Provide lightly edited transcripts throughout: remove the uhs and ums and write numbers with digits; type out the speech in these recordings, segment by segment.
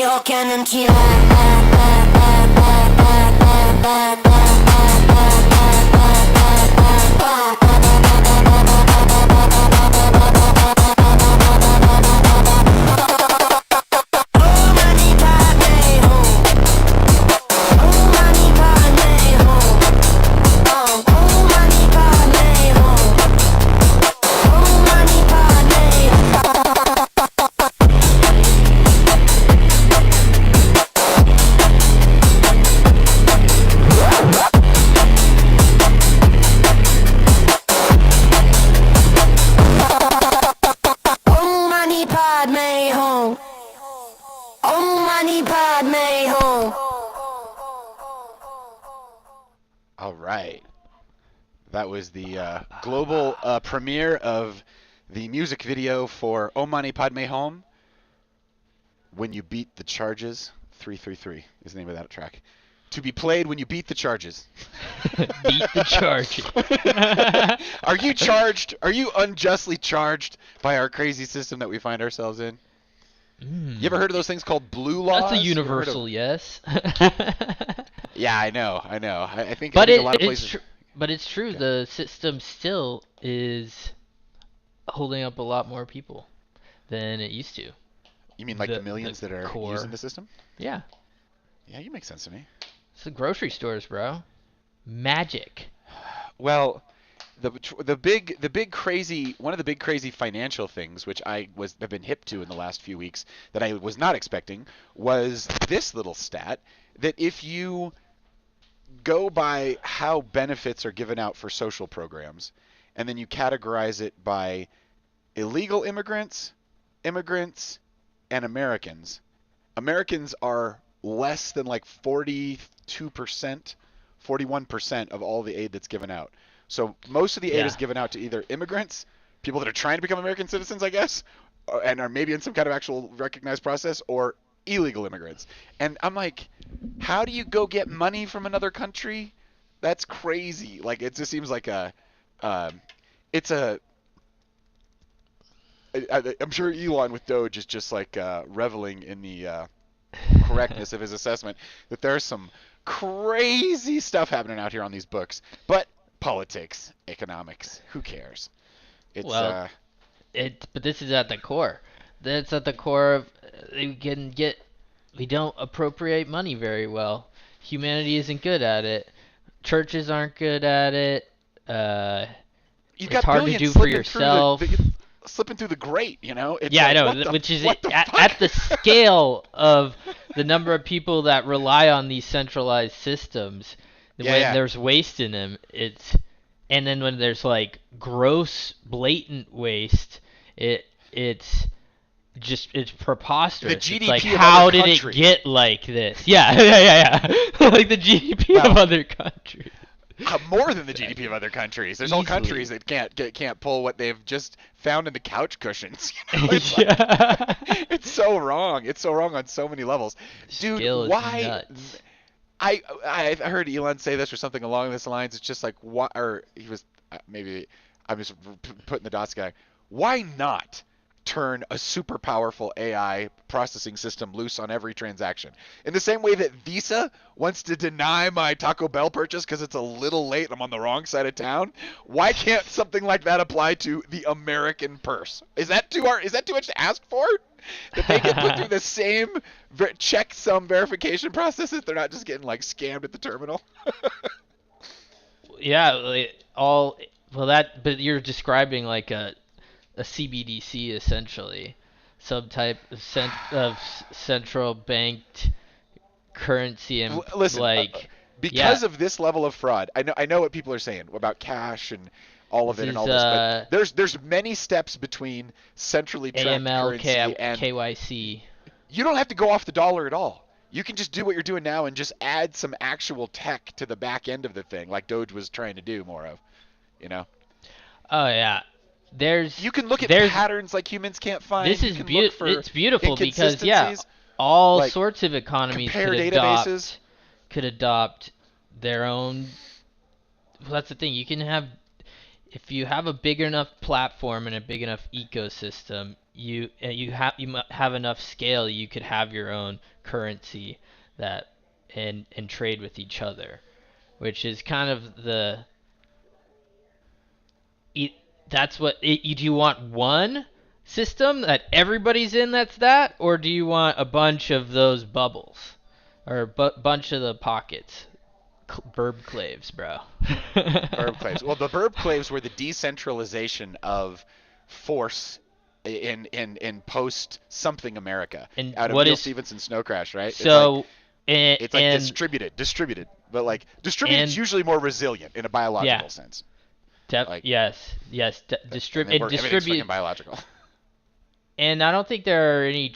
your cannon tear. All right. That was the global premiere of the music video for Om Mani Padme Hum. When You Beat the Charges. 333 is the name of that track. To be played when you beat the charges. Beat the charges. Are you charged? Are you unjustly charged by our crazy system that we find ourselves in? You ever heard of those things called blue laws? That's a universal yes. Yeah, I know. I think, but a lot of places. But it's true. Okay. The system still is holding up a lot more people than it used to. You mean like the millions that are using the system? Yeah. Yeah, you make sense to me. It's the grocery stores, bro. Magic. Well, one of the big crazy financial things which have been hip to in the last few weeks that I was not expecting was this little stat that if you go by how benefits are given out for social programs and then you categorize it by illegal immigrants, and Americans are less than like 42%, 41% of all the aid that's given out. So most of the aid is given out to either immigrants, people that are trying to become American citizens, I guess, and are maybe in some kind of actual recognized process, or illegal immigrants. And I'm like, how do you go get money from another country? That's crazy. Like, it just seems like I'm sure Elon with Doge is just like reveling in the correctness of his assessment that there's some crazy stuff happening out here on these books. But politics, economics, who cares? But this is at the core. That's at the core of we don't appropriate money very well. Humanity isn't good at it. Churches aren't good at it. It's hard to do for yourself. Slipping through the grate, you know? It's I know, which is at the scale of the number of people that rely on these centralized systems. When there's waste in them, and then when there's like gross, blatant waste, it's preposterous. The GDP it's like, of how other did countries. It get like this? Yeah. Like the GDP of other countries. More than the GDP of other countries. There's whole countries that can't pull what they've just found in the couch cushions. You know, it's so wrong. It's so wrong on so many levels, dude. Why? Nuts. I heard Elon say this or something along this lines. It's just like, why? Or he was maybe I'm just putting the dots guy. Why not turn a super powerful AI processing system loose on every transaction? In the same way that Visa wants to deny my Taco Bell purchase because it's a little late and I'm on the wrong side of town, why can't something like that apply to the American purse? Is that too much to ask for? That they can put through the same checksum verification process if they're not just getting like scammed at the terminal? But you're describing like a CBDC essentially, some type of central banked currency, and listen, because of this level of fraud. I know what people are saying about cash and all of it and all this, but there's many steps between centrally tracked currency and KYC. You don't have to go off the dollar at all. You can just do what you're doing now and just add some actual tech to the back end of the thing, like Doge was trying to do more of, you know? Oh yeah. You can look at patterns like humans can't find. This is it's beautiful because all like sorts of economies could adopt their own. Well, that's the thing. You can have if you have a big enough platform and a big enough ecosystem, you have enough scale, you could have your own currency that and trade with each other, which is kind of it, that's what do you want one system that everybody's in that's that, or do you want a bunch of those bubbles or a bunch of the pockets? Burb claves, bro. Burb claves. Well, the burb claves were the decentralization of force in post something America And out of what Neil is Stephenson Snow Crash, right? so It's like and distributed, but like distributed is and usually more resilient in a yeah, biological sense. Like yes, and then everything's fucking biological. And I don't think there are any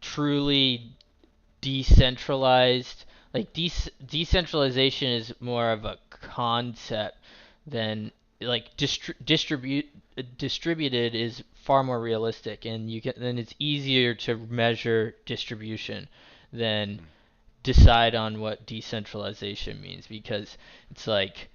truly decentralized, like decentralization is more of a concept than like distributed is far more realistic, and you can then it's easier to measure distribution than decide on what decentralization means, because it's like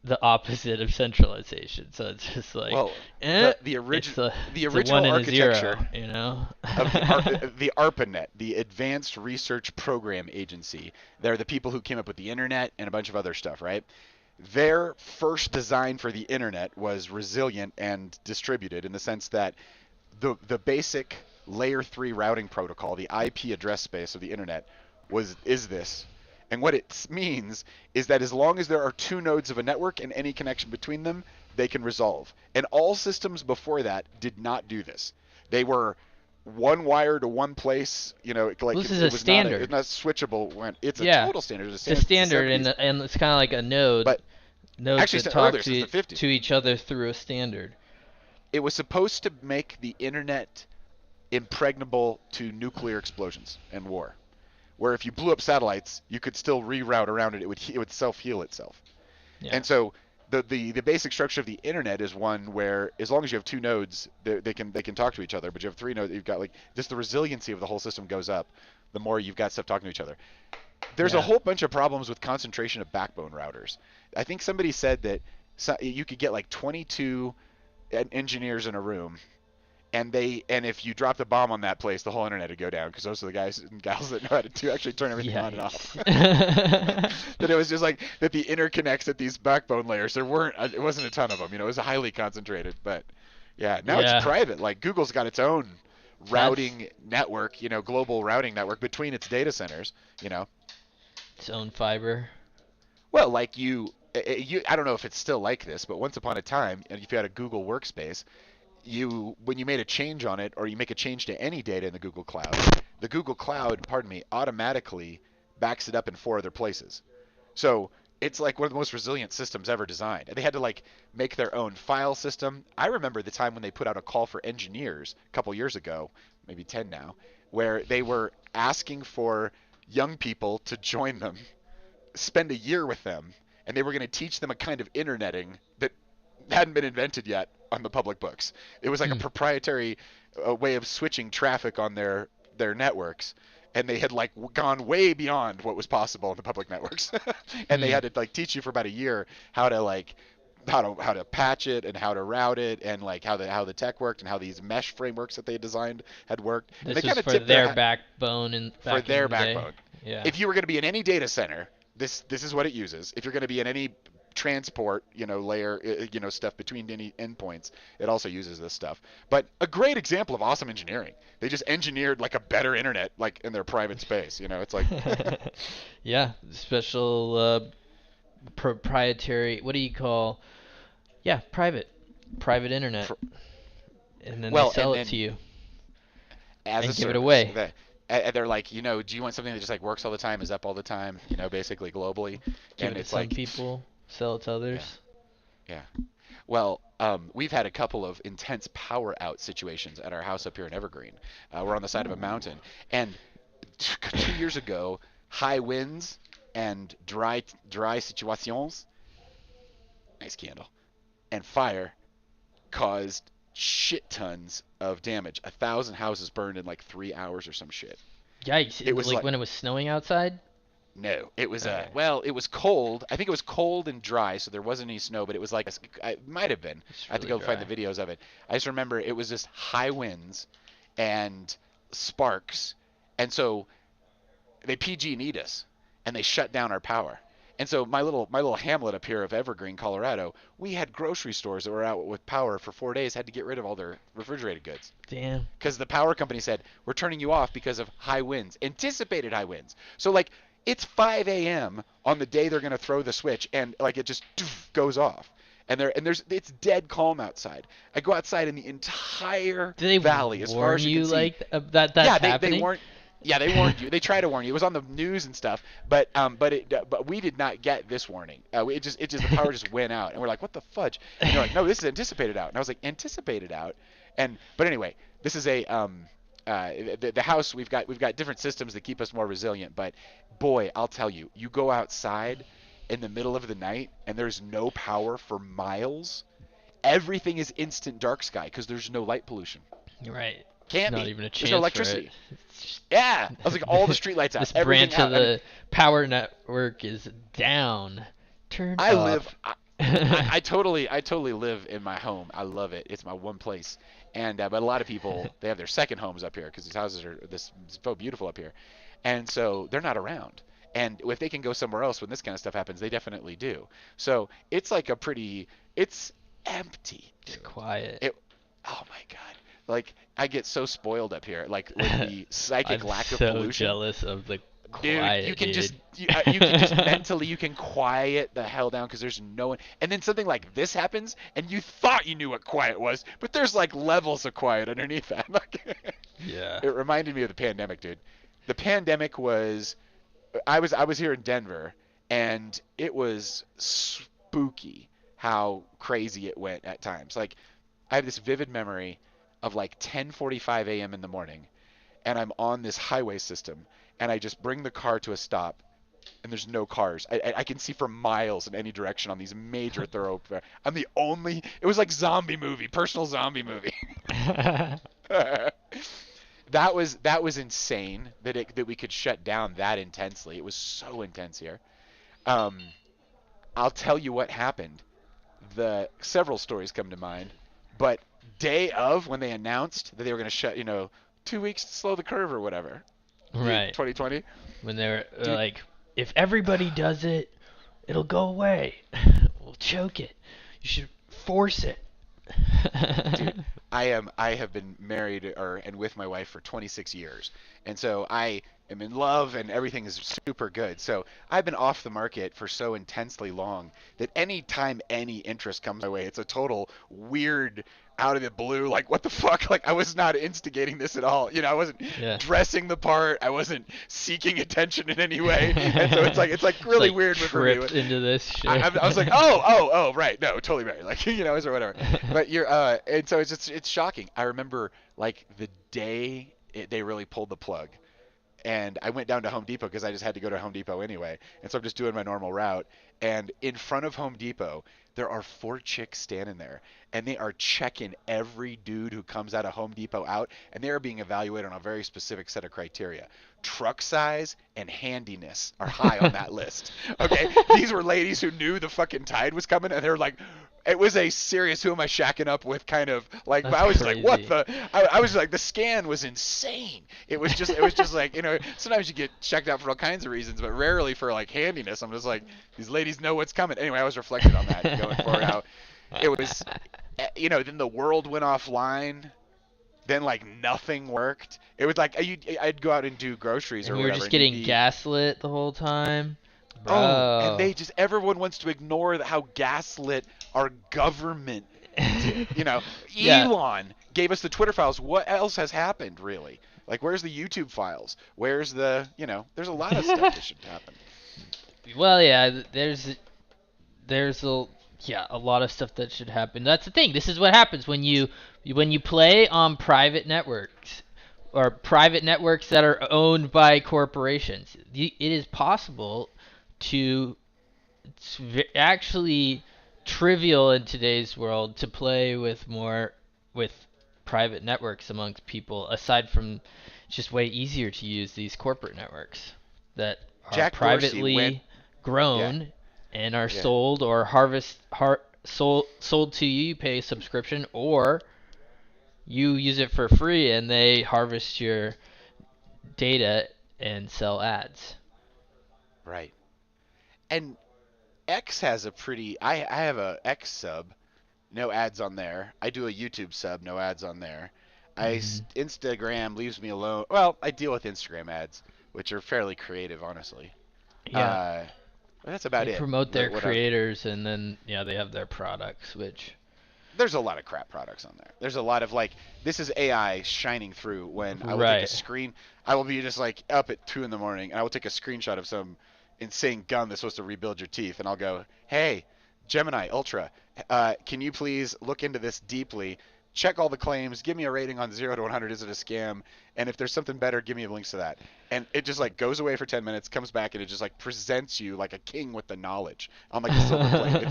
the opposite of centralization. So it's just like, Well, the it's a original one and a architecture zero, you know. of the ARPANET, the Advanced Research Program Agency. They're the people who came up with the internet and a bunch of other stuff, right? Their first design for the internet was resilient and distributed in the sense that the basic layer 3 routing protocol, the IP address space of the internet is this. And what it means is that as long as there are two nodes of a network and any connection between them, they can resolve. And all systems before that did not do this. They were one wire to one place, like Well, this is it a was standard. not switchable. It's a Yeah, total standard. it's a standard, and it's kind of like a node. But Nodes actually, that since talk earlier, since the 50s, to each other through a standard. it was supposed to make the internet impregnable to nuclear explosions and war. Where if you blew up satellites, you could still reroute around it. It would self-heal itself. Yeah. And so the basic structure of the internet is one where as long as you have two nodes, they can talk to each other. But you have three nodes, you've got like just the resiliency of the whole system goes up the more you've got stuff talking to each other. There's a whole bunch of problems with concentration of backbone routers. I think somebody said that you could get like 22 engineers in a room, and if you dropped a bomb on that place, the whole internet would go down because those are the guys and gals that know how to actually turn everything on and off. That it was just like that the interconnects at these backbone layers, it wasn't a ton of them. It was highly concentrated, but yeah, now it's private. Like Google's got its own routing network, global routing network between its data centers, Its own fiber. Well, like I don't know if it's still like this, but once upon a time, if you had a Google workspace, when you made a change on it or you make a change to any data in the Google Cloud, automatically backs it up in 4 other places. So it's like one of the most resilient systems ever designed. And they had to make their own file system. I remember the time when they put out a call for engineers a couple years ago, maybe 10 now, where they were asking for young people to join them, spend a year with them, and they were going to teach them a kind of interneting that hadn't been invented yet on the public books. It was like a proprietary way of switching traffic on their networks, and they had gone way beyond what was possible in the public networks. And they had to teach you for about a year how to patch it and how to route it and how the tech worked and how these mesh frameworks that they designed had worked. This and they was for their backbone and for their backbone. Yeah. If you were going to be in any data center, this is what it uses. If you're going to be in any transport, layer, stuff between any endpoints, it also uses this stuff. But a great example of awesome engineering. They just engineered a better internet, in their private space. It's like yeah, special proprietary. What do you call? Yeah, private internet. And then they sell it to you as and a give it service. away. They're like, do you want something that just works all the time, is up all the time, basically globally? Give and it to some people, sell it to others. Yeah. Well, we've had a couple of intense power out situations at our house up here in Evergreen. We're on the side of a mountain, and 2 years ago, high winds and dry situations, nice candle, and fire caused shit tons of damage. 1,000 houses burned in 3 hours or some shit. Yikes! It was when it was snowing outside. No, it was Okay. well, it was cold. I think it was cold and dry, so there wasn't any snow, but it was like it might have been. It's I have to really go find the dry. videos of it. I just remember it was just high winds and sparks, and so they PG&E'd us, and they shut down our power. And so my little hamlet up here of Evergreen, Colorado, we had grocery stores that were out with power for 4 days, had to get rid of all their refrigerated goods Damn. because the power company said we're turning you off because of high winds, anticipated high winds. So like it's 5 a.m. on the day they're gonna throw the switch, and like it just goes off, and there's it's dead calm outside. I go outside and the entire Do they valley, as far warn as you can you see, like that that's yeah, they happening? weren't. Yeah, they warned you. They try to warn you. It was on the news and stuff, but we did not get this warning. It just the power just went out, and we're like, what the fudge? And they're like, no, this is anticipated out. And I was like, anticipated out, and but anyway, this is a the house we've got different systems that keep us more resilient. But boy, I'll tell you, you go outside in the middle of the night and there's no power for miles. Everything is instant dark sky because there's no light pollution. You're right. Can't Not be. even a There's no chance for it. electricity. It's just Yeah, I was like all the street lights out, this everything branch of out. I mean, the power network is down, turned I live. off. I totally live in my home. I love it. It's my one place. And but a lot of people they have their second homes up here because these houses are this so beautiful up here, and so they're not around. And if they can go somewhere else when this kind of stuff happens, they definitely do. So it's like a pretty. It's empty, It's dude. quiet. It. Oh my God. Like I get so spoiled up here, like with the psychic I'm lack of so pollution. jealous of the Dude, you quiet, can dude. just you can just mentally you can quiet the hell down because there's no one. And then something like this happens, and you thought you knew what quiet was, but there's like levels of quiet underneath that. Like, Yeah. it reminded me of the pandemic, dude. The pandemic was I was here in Denver, and it was spooky how crazy it went at times. Like I have this vivid memory of like 10:45 a.m. in the morning, and I'm on this highway system, and I just bring the car to a stop, and there's no cars. I can see for miles in any direction on these major thoroughfares. I'm the only. It was like zombie movie, personal zombie movie. That was insane that we could shut down that intensely. It was so intense here. Um, I'll tell you what happened. The several stories come to mind, but day of when they announced that they were going to shut, 2 weeks to slow the curve or whatever, Right. 2020, When they're dude. like, if everybody does it, it'll go away. We'll choke it. You should force it. Dude, I have been married and with my wife for 26 years. And so I am in love and everything is super good. So I've been off the market for so intensely long that any time any interest comes my way, it's a total weird out of the blue, like what the fuck? Like I was not instigating this at all. I wasn't Yeah. dressing the part. I wasn't seeking attention in any way. And so it's like It's really like weird for me. tripped into this shit. I was like, oh, right, no, totally right, like or whatever. But and so it's shocking. I remember like the day they really pulled the plug, and I went down to Home Depot because I just had to go to Home Depot anyway, and so I'm just doing my normal route. And in front of Home Depot, there are four chicks standing there, and they are checking every dude who comes out of Home Depot out, and they are being evaluated on a very specific set of criteria. Truck size and handiness are high on that list. Okay, these were ladies who knew the fucking tide was coming, and they're like, it was a serious "who am I shacking up with" kind of like. That's I was like, what crazy. the? I was like, the scan was insane. It was just like sometimes you get checked out for all kinds of reasons, but rarely for like handiness. I'm just like, these ladies know what's coming. Anyway, I was reflecting on that going forward how it was. Then the world went offline. Then like nothing worked. It was like I'd go out and do groceries And or we were whatever, just and you'd getting be gaslit the whole time. oh, and Bro. everyone wants to ignore how gaslit our government did. Yeah. Elon gave us the Twitter files. What else has happened, really? Like, where's the YouTube files? Where's there's a lot of stuff that should happen. Well, yeah, there's a lot of stuff that should happen. That's the thing. This is what happens when you play on private networks or private networks that are owned by corporations. It is possible to actually trivial in today's world to play with private networks amongst people aside from it's just way easier to use these corporate networks that are Jack Dorsey went. privately Yeah, grown and are yeah, sold or sold to you. You pay a subscription, or you use it for free and they harvest your data and sell ads. right. And X has a pretty. I have a X sub, no ads on there. I do a YouTube sub, no ads on there. Hmm. Instagram leaves me alone. Well, I deal with Instagram ads, which are fairly creative, honestly. Yeah, Uh, but that's they about it. promote their What I've creators and then yeah, they have their products, which There's a lot of crap products on there. There's a lot of like this is AI shining through when I will take a right. screen. I will be just like up at 2 in the morning and I will take a screenshot of some insane gun that's supposed to rebuild your teeth and I'll go, hey, Gemini Ultra, can you please look into this deeply? Check all the claims. Give me a rating on 0 to 100. Is it a scam? And if there's something better, give me links to that. And it just like goes away for 10 minutes, comes back, and it just like presents you like a king with the knowledge on like the silver plate.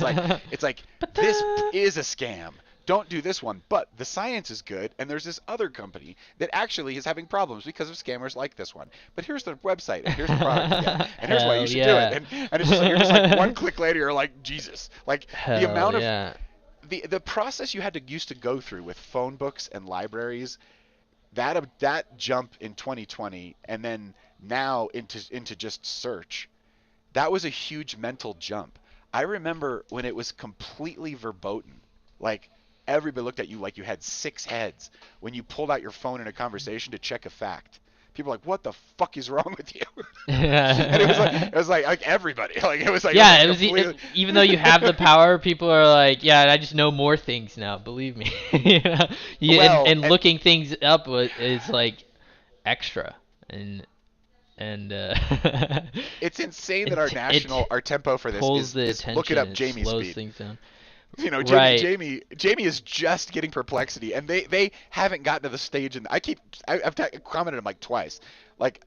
It's like this Ba-da! is a scam. Don't do this one. But the science is good, and there's this other company that actually is having problems because of scammers like this one. But here's the website, and here's the product to get, and here's why you Hell should do it. yeah. And it's just like you're just like one click later, you're like Jesus. Like the Hell amount of yeah. the process you had to used to go through with phone books and libraries, that jump in 2020, and then now into just search, that was a huge mental jump. I remember when it was completely verboten, like everybody looked at you like you had 6 heads when you pulled out your phone in a conversation to check a fact. People were like, "What the fuck is wrong with you?" And it was like everybody, like Yeah, completely. even though you have the power, people are like, yeah, I just know more things now. Believe me. You know? Well, And looking things up is like extra, and and it's insane that it our tempo for this pulls the is look it attention. up It Jamie slows speed. things down. Jamie, Right. Jamie is just getting perplexity, and they haven't gotten to the stage. And I've commented on like twice, like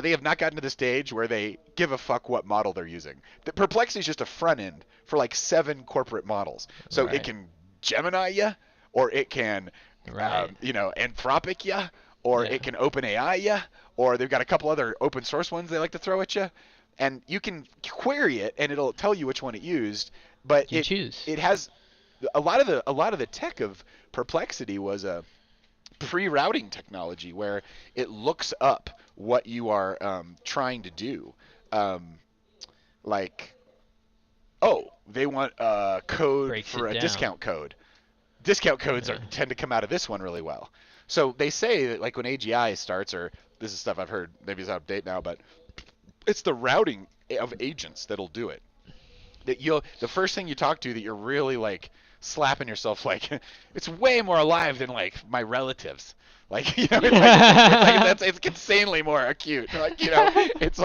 they have not gotten to the stage where they give a fuck what model they're using. The perplexity is just a front end for like 7 corporate models, so it Right. can Gemini ya, or it can, Right. Anthropic ya, or Yeah. it can OpenAI ya, or they've got a couple other open source ones they like to throw at you, and you can query it and it'll tell you which one it used, but You choose. it has a lot of the tech of Perplexity was a pre-routing technology where it looks up what you are trying to do. Um, like, oh, they want a code Breaks for it a down. discount code. Discount codes Yeah. tend to come out of this one really well. So they say that like when AGI starts, or this is stuff I've heard, maybe it's out of date now, but it's the routing of agents that'll do it. That you'll the first thing you talk to that you're really like slapping yourself like it's way more alive than like my relatives. Like it's insanely more acute. Like it's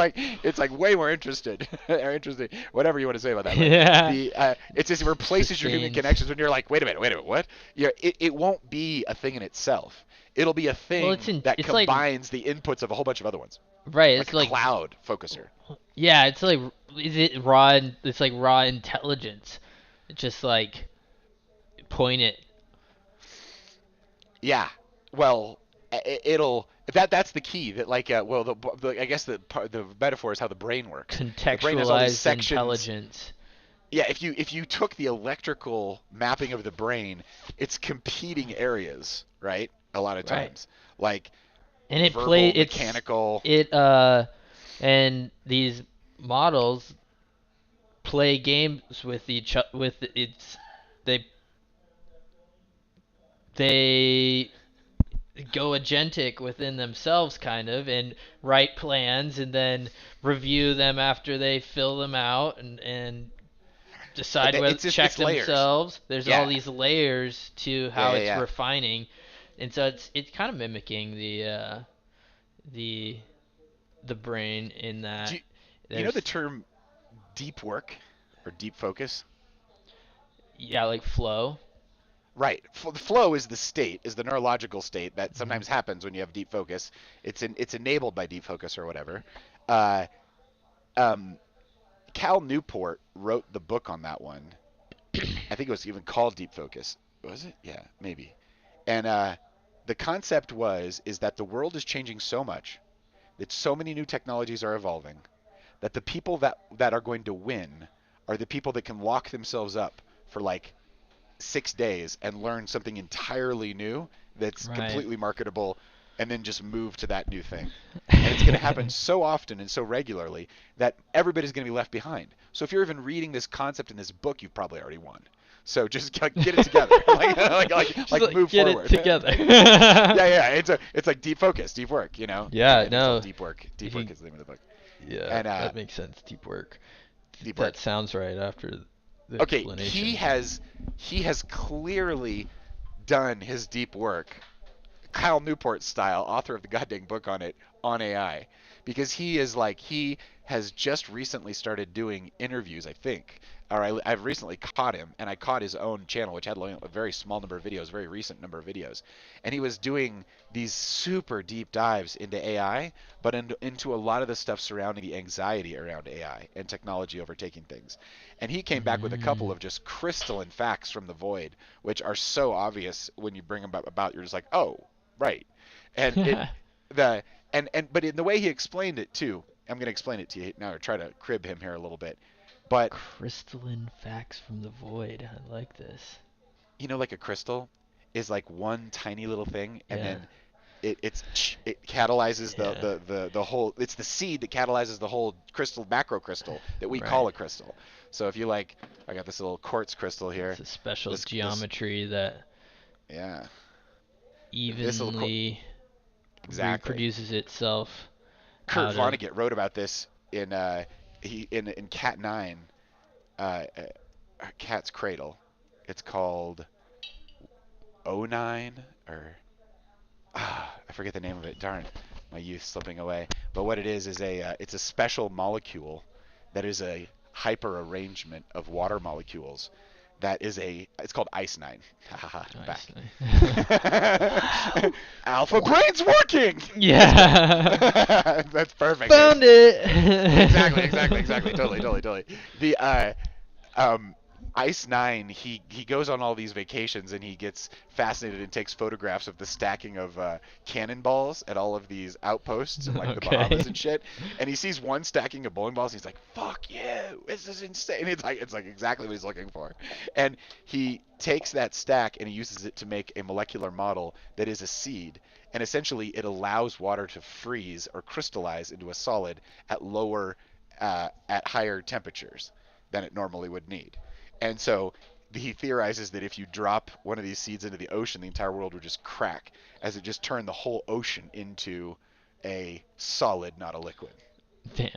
like way more interested or interesting, whatever you want to say about that. But Yeah. it just replaces your human Sustains. connections when you're like, wait a minute, what? Yeah, it won't be a thing in itself. It'll be a Well, thing that it's like combines the inputs of a whole bunch of other ones, right. like It's a like cloud focuser. yeah. It's like is it raw? It's like raw intelligence. It's just like point it, Yeah. Well, it'll that's the key. That like well I guess the metaphor is how the brain works. The brain has all these contextualized sections. intelligence, Yeah, if you took the electrical mapping of the brain, it's competing areas, right? A lot of right? times. Like And it play verbal, it's mechanical. it and these models play games with with its they they go agentic within themselves kind of and write plans and then review them after they fill them out and decide whether It's just check it's layers. themselves. There's all Yeah. these layers to Yeah, how yeah, it's yeah. refining, and so it's kind of mimicking the the brain in Do that you know the there's term deep work or deep focus? yeah like flow. Right. Flow is the neurological state that Mhm. sometimes happens when you have deep focus. It's enabled by deep focus or whatever. Uh, um, Cal Newport wrote the book on that one. I think it was even called Deep Focus. Was it? Yeah, maybe. And the concept is that the world is changing so much that so many new technologies are evolving that the people that are going to win are the people that can lock themselves up for like 6 days and learn something entirely new that's Right. completely marketable, and then just move to that new thing. And it's going to happen so often and so regularly that everybody's going to be left behind. So if you're even reading this concept in this book, you've probably already won. So just get it together, like move Get forward. it together. Yeah. It's like deep focus, deep work. Yeah, And it's no. called deep work. Deep work is the name of the book. Yeah, And that makes sense. Deep work. deep That work. sounds right after the Okay, explanation. he has clearly done his deep work, Kyle Newport style, author of the goddamn book on it, on AI, because he has just recently started doing interviews, I think, or I've recently caught him, and I caught his own channel, which had a very small number of videos, very recent number of videos, and he was doing these super deep dives into AI, but into a lot of the stuff surrounding the anxiety around AI and technology overtaking things. And he came back with a couple Mm. of just crystalline facts from the void, which are so obvious when you bring them about, you're just like, oh, right. And it the and but in the way he explained it too, I'm going to explain it to you now, or try to crib him here a little bit. But Crystalline facts from the void. I like this. like a crystal is like one tiny little thing, and Yeah. then it catalyzes Yeah. the whole. It's the seed that catalyzes the whole crystal, macro crystal that we call Right. a crystal. So if you like, I got this little quartz crystal here. It's a special This geometry that yeah. This little evenly exactly. reproduces itself Kurt out of. Vonnegut wrote about this in Cat 9, Cat's Cradle. It's called O9, or I forget the name of it. Darn, my youth slipping away. But what it is it's a special molecule that is a hyper arrangement of water molecules. It's called Ice 9. I'm Nice. back. Alpha brain's working. Yeah. That's perfect. Found it. Exactly. Totally. The Ice Nine, he goes on all these vacations, and he gets fascinated and takes photographs of the stacking of cannonballs at all of these outposts in like the Okay. Bahamas and shit. And he sees one stacking of bowling balls, and he's like, "Fuck you! This is insane!" It's like exactly what he's looking for. And he takes that stack and he uses it to make a molecular model that is a seed. And essentially, it allows water to freeze or crystallize into a solid at higher temperatures than it normally would need. And so he theorizes that if you drop one of these seeds into the ocean, the entire world would just crack, as it just turned the whole ocean into a solid, not a liquid. Damn.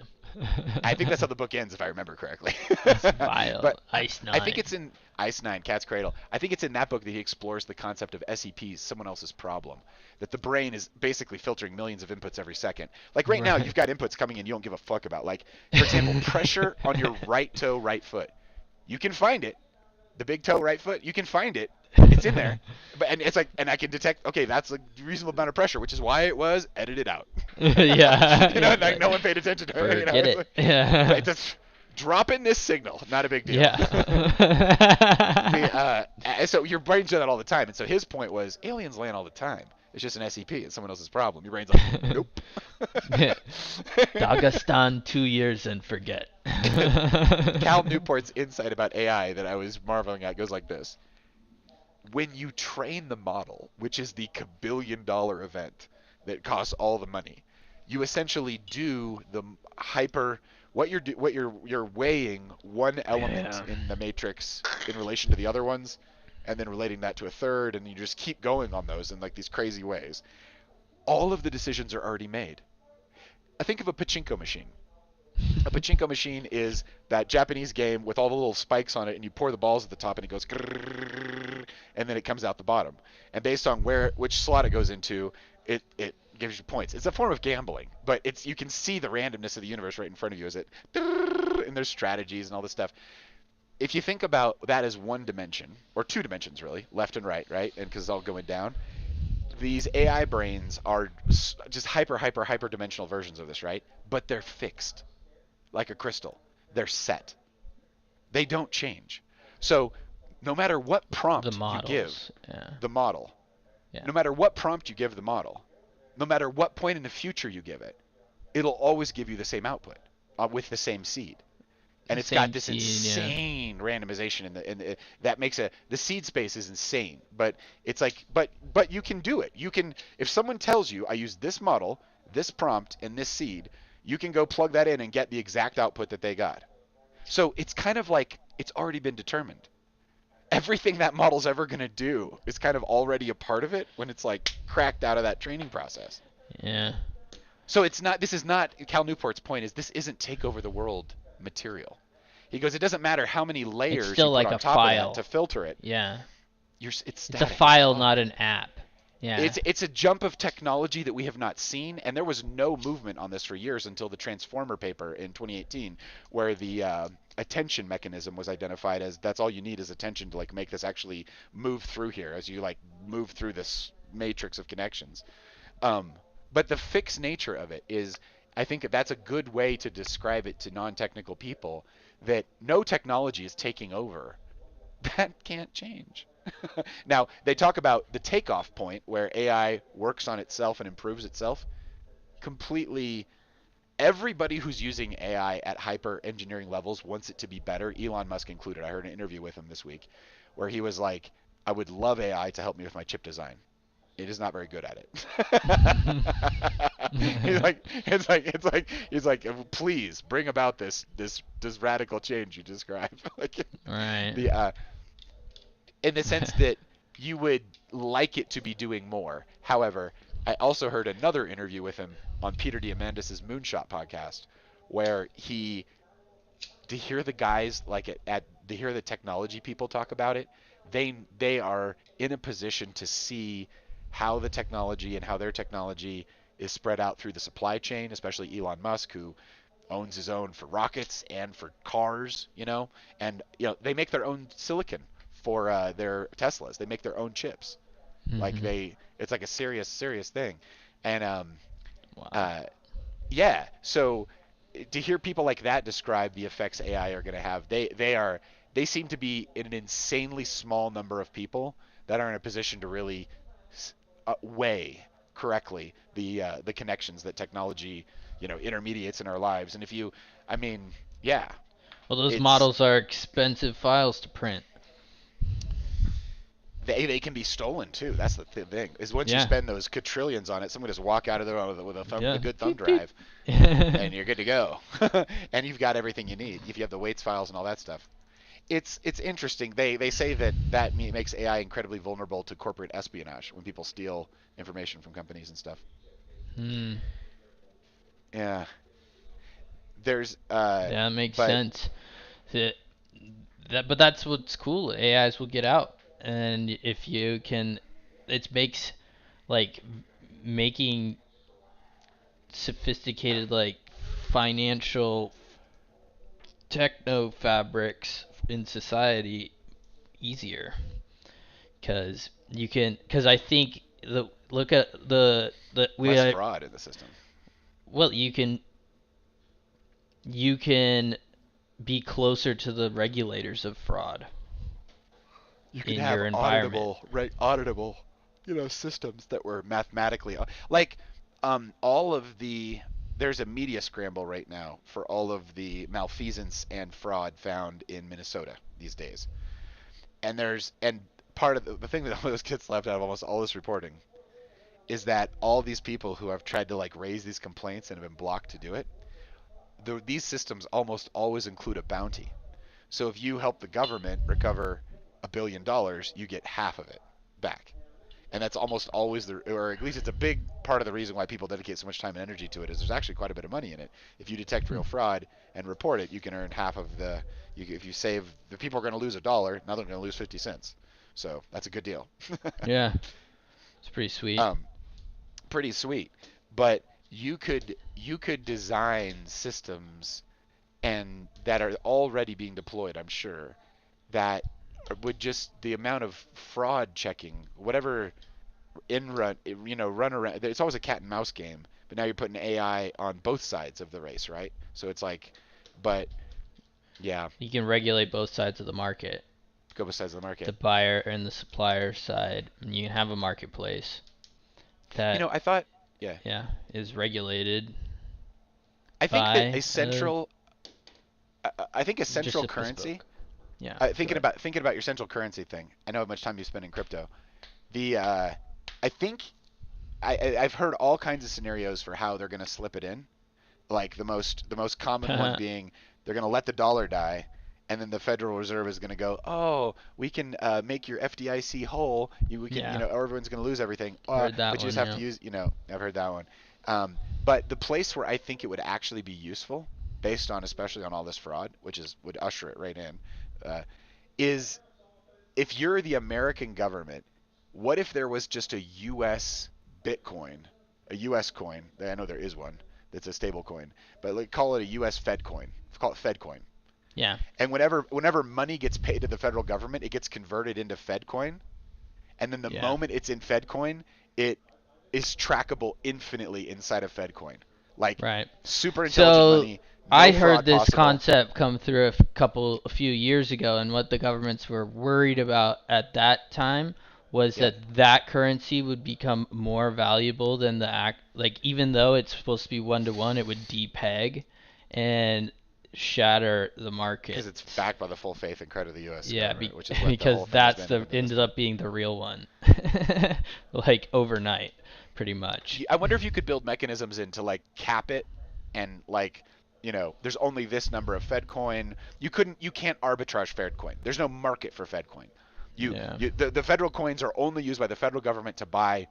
I think that's how the book ends, if I remember correctly. That's vile. But Ice I think 9. it's in Ice 9, Cat's Cradle. I think it's in that book that he explores the concept of SEPs, someone else's problem. That the brain is basically filtering millions of inputs every second. Like right now, you've got inputs coming in you don't give a fuck about. Like, for example, pressure on your right toe, right foot. You can find it. The big toe, right foot, you can find it. It's in there. And it's like, and I can detect, okay, that's a reasonable amount of pressure, which is why it was edited out. Yeah. Like no one paid attention to it. Forget it. Yeah. Right, just drop in this signal, not a big deal. Yeah. So your brain's doing that all the time. And so his point was, aliens land all the time. It's just an SEP. It's someone else's problem. Your brain's like, nope. Dagestan 2 years and forget. Cal Newport's insight about AI that I was marveling at goes like this. When you train the model, which is the kabillion-dollar event that costs all the money, you essentially do the you're weighing one element in the matrix in relation to the other ones, and then relating that to a third, and you just keep going on those in like these crazy ways. All of the decisions are already made. I think of a pachinko machine. A pachinko machine is that Japanese game with all the little spikes on it, and you pour the balls at the top, and it goes grrrr, and then it comes out the bottom. And based on which slot it goes into, it gives you points. It's a form of gambling, but you can see the randomness of the universe right in front of you as it, and there's strategies and all this stuff. If you think about that as one dimension, or two dimensions really, left and right, and because it's all going down, these AI brains are just hyper dimensional versions of this, right? But they're fixed. Like a crystal. They're set. They don't change. So no matter what prompt you give the model, no matter what prompt you give the model, no matter what point in the future you give it, it'll always give you the same output with the same seed. And The it's got same this seed, yeah. insane randomization that makes the seed space is insane. But it's like, but you can do it. You can, if someone tells you I use this model, this prompt, and this seed, you can go plug that in and get the exact output that they got. So it's kind of like it's already been determined. Everything that model's ever going to do is kind of already a part of it when it's like cracked out of that training process. Yeah. So it's not, this is not, Cal Newport's point is this isn't take over the world material. He goes, it doesn't matter how many It's layers you still put like on a top of that to file. filter it. Yeah. It's It's a static as file, fuck. not an app. Yeah. It's a jump of technology that we have not seen, and there was no movement on this for years until the Transformer paper in 2018, where the attention mechanism was identified as that's all you need is attention to like make this actually move through here as you like move through this matrix of connections. Um, but the fixed nature of it is, I think that's a good way to describe it to non-technical people that no technology is taking over. That can't change. Now, they talk about the takeoff point where AI works on itself and improves itself. Completely, everybody who's using AI at hyper engineering levels wants it to be better, Elon Musk included. I heard an interview with him this week where he was like, I would love AI to help me with my chip design. It is not very good at it. He's like, please bring about this radical change you describe. Like Right. the in the sense that you would like it to be doing more. However, I also heard another interview with him on Peter Diamandis' Moonshot podcast, where he to hear the guys like to hear the technology people talk about it, they are in a position to see how the technology and how their technology is spread out through the supply chain, especially Elon Musk, who owns his own for rockets and for cars, and they make their own silicon for their Teslas. They make their own chips. Like Mhm. it's like a serious thing, and Wow. uh, yeah. So to hear people like that describe the effects AI are going to have, they seem to be in an insanely small number of people that are in a position to really weigh correctly the connections that technology intermediates in our lives. And if you, I mean, yeah, Well, those it's models are expensive files to print. they can be stolen too. That's the thing. Is once you Yeah. spend those quadrillions on it, someone just walk out of there with a Yeah. good thumb Beep beep. drive, and you're good to go. And you've got everything you need if you have the weights files and all that stuff. It's interesting. They say that makes AI incredibly vulnerable to corporate espionage when people steal information from companies and stuff. Hmm. Yeah. There's That makes but sense. That, but that's what's cool. AIs will get out, and if you can, it makes like making sophisticated like financial techno fabrics in society easier because I think the look at the we less fraud in the system. well you can be closer to the regulators of fraud You could in have your environment. auditable, right? Auditable, systems that were mathematically like all of the. There's a media scramble right now for all of the malfeasance and fraud found in Minnesota these days. And part of the thing that almost gets left out of almost all this reporting is that all these people who have tried to like raise these complaints and have been blocked to do it, these systems almost always include a bounty. So if you help the government recover $1 billion, you get half of it back. And that's almost always or at least it's a big part of the reason why people dedicate so much time and energy to it is there's actually quite a bit of money in it. If you detect real fraud and report it, you can earn half of if you save, the people are going to lose $1, now they're going to lose 50 cents. So that's a good deal. Yeah, it's pretty sweet. um, Pretty sweet. But you could design systems and that are already being deployed, I'm sure, that would just the amount of fraud checking, whatever in run, run around. It's always a cat and mouse game, but now you're putting AI on both sides of the race, right? So it's like, but yeah, You can regulate both sides of the market, go both sides of the the market. buyer and the supplier side, and you can have a marketplace that I thought, yeah, yeah is regulated. I think that buy a central, I think a just central if currency. bespoke. Yeah, go Thinking ahead. about your central currency thing. I know how much time you spend in crypto. The I think I've heard all kinds of scenarios for how they're going to slip it in. Like the most common one being they're going to let the dollar die, and then the Federal Reserve is going to go, oh, we can make your FDIC whole. We can, Yeah, everyone's going to lose everything. heard that But you one. just have Yeah. to use, I've heard that one. But the place where I think it would actually be useful, based on especially on all this fraud, which is would usher it right in, uh, is if you're the American government, what if there was just a U.S. Bitcoin, a U.S. coin? I know there is one that's a stable coin, but like call it a U.S. Fed coin. Call it Fed coin. Yeah. And whenever money gets paid to the federal government, it gets converted into Fed coin. And then the Yeah. moment it's in Fed coin, it is trackable infinitely inside of Fed coin. Like Right. super intelligent So money, I no heard fraud this possible. concept come through a few years ago, and what the governments were worried about at that time was Yep. that currency would become more valuable than like even though it's supposed to be 1 to 1, it would depeg and shatter the Because market. it's backed by the full faith and credit of the U.S. Yeah, government, which is what the because whole thing has that's been up the until this ended point. up being the real one, like overnight, pretty much. I wonder if you could build mechanisms in to like cap it and like there's only this number of Fed coin. You can't arbitrage Fed coin. There's no market for Fed coin. Yeah. The federal coins are only used by the federal government to buy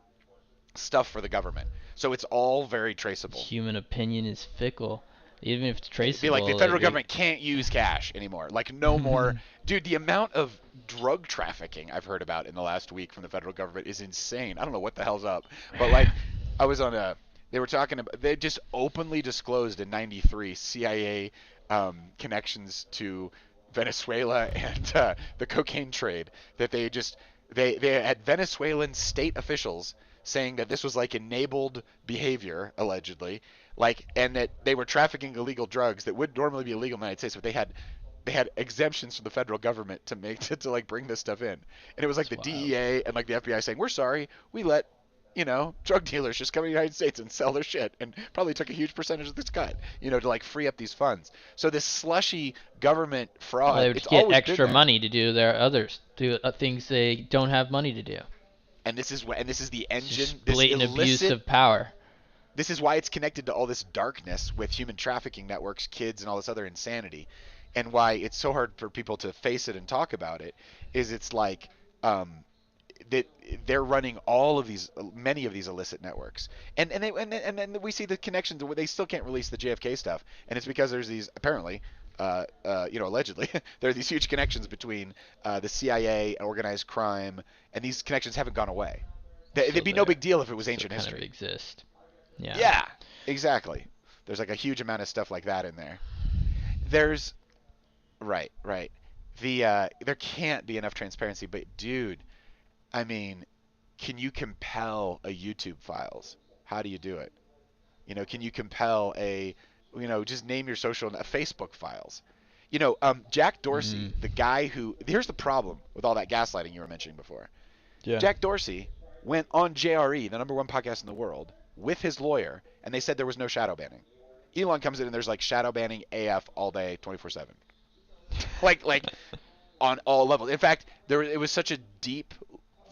stuff for the government. So it's all very traceable. Human opinion is fickle. Even if it's It'd be like the traceable, federal government can't use cash anymore. Like no more. Dude, the amount of drug trafficking I've heard about in the last week from the federal government is insane. I don't know what the hell's up. But like I was on a they were talking about they just openly disclosed in 93 CIA connections to Venezuela and the cocaine trade that they had Venezuelan state officials saying that this was like enabled behavior allegedly, like, and that they were trafficking illegal drugs that would normally be illegal in the United States, but they had exemptions from the federal government to make to like bring this stuff in, and it was like it's the wild. DEA and like the FBI saying we're sorry, we let drug dealers just come to the United States and sell their shit, and probably took a huge percentage of this cut, to like free up these funds. So this slushy government Well, they fraud, would it's get always been extra there. money to do their others, do things they don't have money to do. And this is the It's engine, just this blatant abuse illicit. of power. This is why it's connected to all this darkness with human trafficking networks, kids, and all this other insanity, and why it's so hard for people to face it and talk about it. Is it's like that they're running all of these, many of these illicit networks, and then we see the connections. They still can't release the JFK stuff, and it's because there's these apparently. Allegedly, there are these huge connections between the CIA and organized crime, and these connections haven't gone away. So They'd be no they big deal if it was still ancient kind of history. exist. Yeah. Yeah, exactly. There's like a huge amount of stuff like that in there. There's right. There can't be enough transparency, but dude, I mean, can you compel a YouTube files? How do you do it? Can you compel just name your social, Facebook files? Jack Dorsey, Mhm. the guy who, here's the problem with all that gaslighting you were mentioning before. Yeah. Jack Dorsey went on JRE, the number one podcast in the world, with his lawyer, and they said there was no shadow banning. Elon comes in and there's like shadow banning AF all day, 24/7, like on all levels. In fact, it was such a deep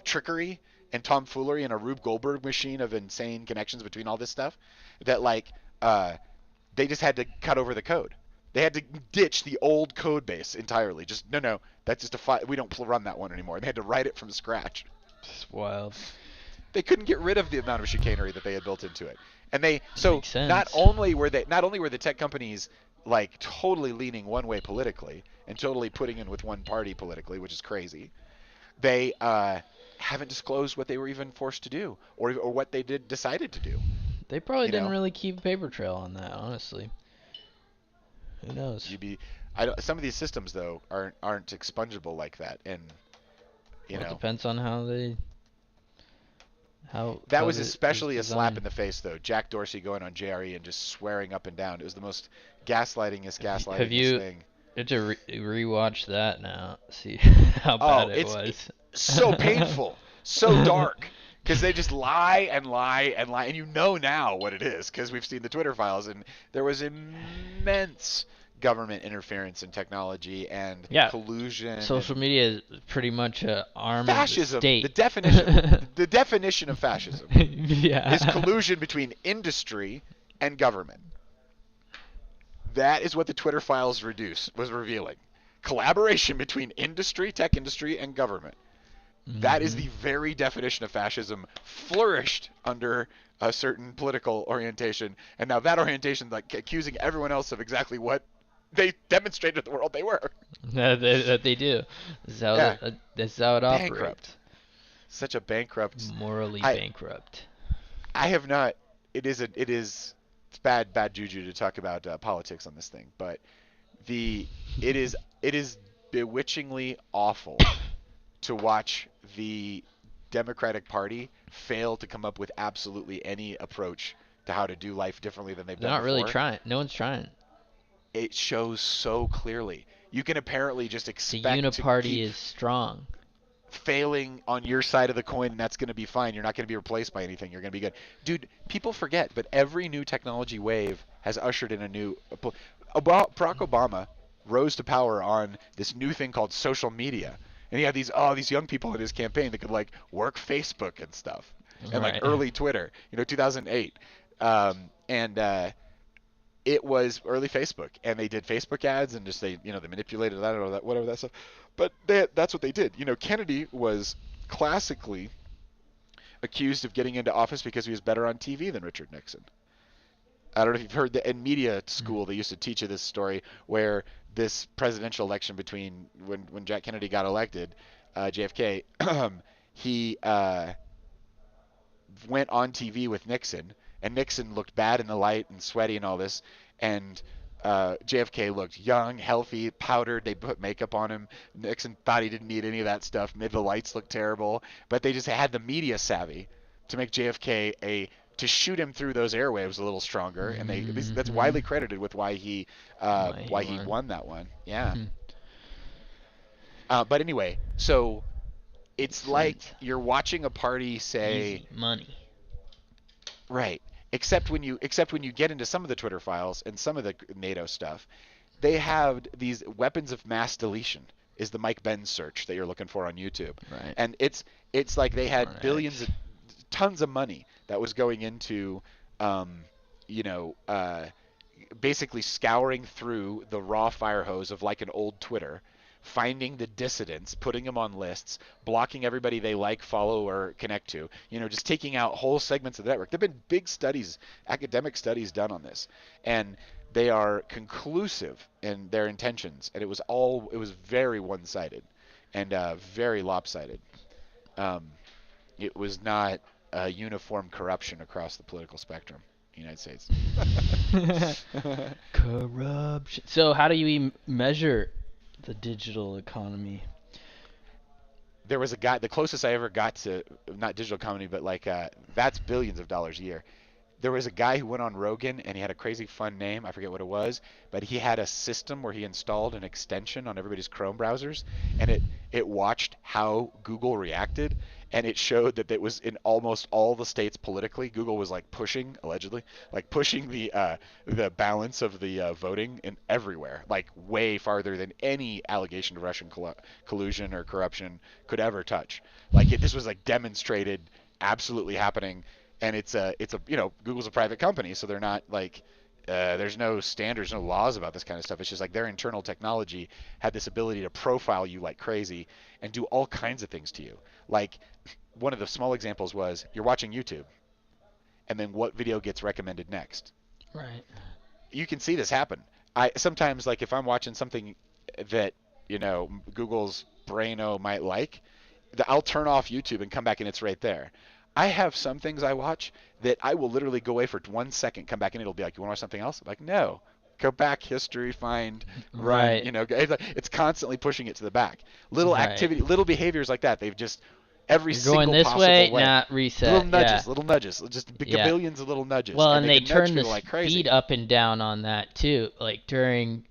trickery and tomfoolery and a Rube Goldberg machine of insane connections between all this stuff that like they just had to cut over the code. They had to ditch the old code base entirely. Just no, that's just we don't run that one anymore. They had to write it from scratch. It's wild. They couldn't get rid of the amount of chicanery that they had built into it. And Makes not sense. only were the tech companies like totally leaning one way politically and totally putting in with one party politically, which is crazy. They haven't disclosed what they were even forced to do, or what they decided to do. They probably You didn't know, really keep a paper trail on that, honestly. Who knows? you'd be. Some of these systems though aren't expungible like that, and you Well, it know depends on how that code was is especially a slap designed. in the face though. Jack Dorsey going on JRE and just swearing up and down. It was the most gaslightingest Have gaslightingest you thing. had to rewatch that now? See how Oh, bad it was. so painful, so dark. because they just lie and lie and lie, and you know now what it is because we've seen the Twitter files, and there was immense government interference in technology and Yeah, collusion social and media is pretty much a arm of the fascism. state. The definition of fascism Yeah. is collusion between industry and government. That is what the Twitter files was revealing. Collaboration between industry, tech industry, and government. That is Hmm. the very definition of fascism flourished under a certain political orientation, and now that orientation like accusing everyone else of exactly what they demonstrated to the world they were. That they do. Yeah, That's how it bankrupt. operates. Such a bankrupt. Morally I bankrupt. I have not. It is it's bad juju to talk about politics on this thing, but the it is bewitchingly awful to watch the Democratic Party fail to come up with absolutely any approach to how to do life differently than they've They're done not really before. trying. No one's trying. It shows so clearly. You can apparently just The expect to uniparty keep is strong. failing on your side of the coin, and that's going to be fine. You're not going to be replaced by anything. You're going to be good. Dude, people forget, but every new technology wave has ushered in a new. Barack Obama rose to power on this new thing called social media. And he had these young people in his campaign that could like work Facebook and stuff, and like Right. early Twitter, 2008, and it was early Facebook, and they did Facebook ads and just they manipulated that or that whatever that stuff. But that's what they did. Kennedy was classically accused of getting into office because he was better on TV than Richard Nixon. I don't know if you've heard that in media school they used to teach you this story where this presidential election between when Jack Kennedy got elected, JFK, he went on TV with Nixon, and Nixon looked bad in the light and sweaty and all this, and JFK looked young, healthy, powdered. They put makeup on him. Nixon thought he didn't need any of that stuff. Made the lights look terrible, but they just had the media savvy to make JFK to shoot him through those airwaves a little stronger, and that's widely credited with why he Why he won that one. Yeah. won. But anyway, so it's like Sense. you're watching a party say Easy money. right. Except when you get into some of the Twitter files and some of the NATO stuff, they have these weapons of mass deletion is the Mike Benz search that you're looking for on YouTube. Right. And it's like they had Or billions X. of tons of money that was going into you know, basically scouring through the raw fire hose of like an old Twitter, finding the dissidents, putting them on lists, blocking everybody they like, follow, or connect to, just taking out whole segments of the network. There have been big studies, academic studies done on this, and they are conclusive in their intentions, and it was very one-sided and very lopsided. It was not a uniform corruption across the political spectrum in the United States. Corruption. So how do you measure the digital economy? There was a guy, the closest I ever got to, not digital economy, but like that's billions of dollars a year. There was a guy who went on Rogan and he had a crazy fun name. I forget what it was, but he had a system where he installed an extension on everybody's Chrome browsers, and it watched how Google reacted, and it showed that it was in almost all the states politically. Google was like pushing, allegedly, like pushing the balance of the voting in everywhere, like way farther than any allegation of Russian collusion or corruption could ever touch. Like this was like demonstrated, absolutely happening. And it's Google's a private company, so they're not like there's no standards, no laws about this kind of stuff. It's just like their internal technology had this ability to profile you like crazy and do all kinds of things to you. Like one of the small examples was you're watching YouTube, and then what video gets recommended next. Right. You can see this happen. I sometimes, like, if I'm watching something that Google's braino might like, I'll turn off YouTube and come back and it's right there. I have some things I watch that I will literally go away for 1 second, come back and it'll be like, you want to watch something else? I'm like, no. Go back, history, find, run. Right. It's constly pushing it to the back. Little Right. activity, little behaviors like that. They've just every You're single going this possible way, way. not reset. Little nudges, just Yeah. billions of little nudges. Well, and they can nudge turn the people like crazy. speed up and down on that too. Like during,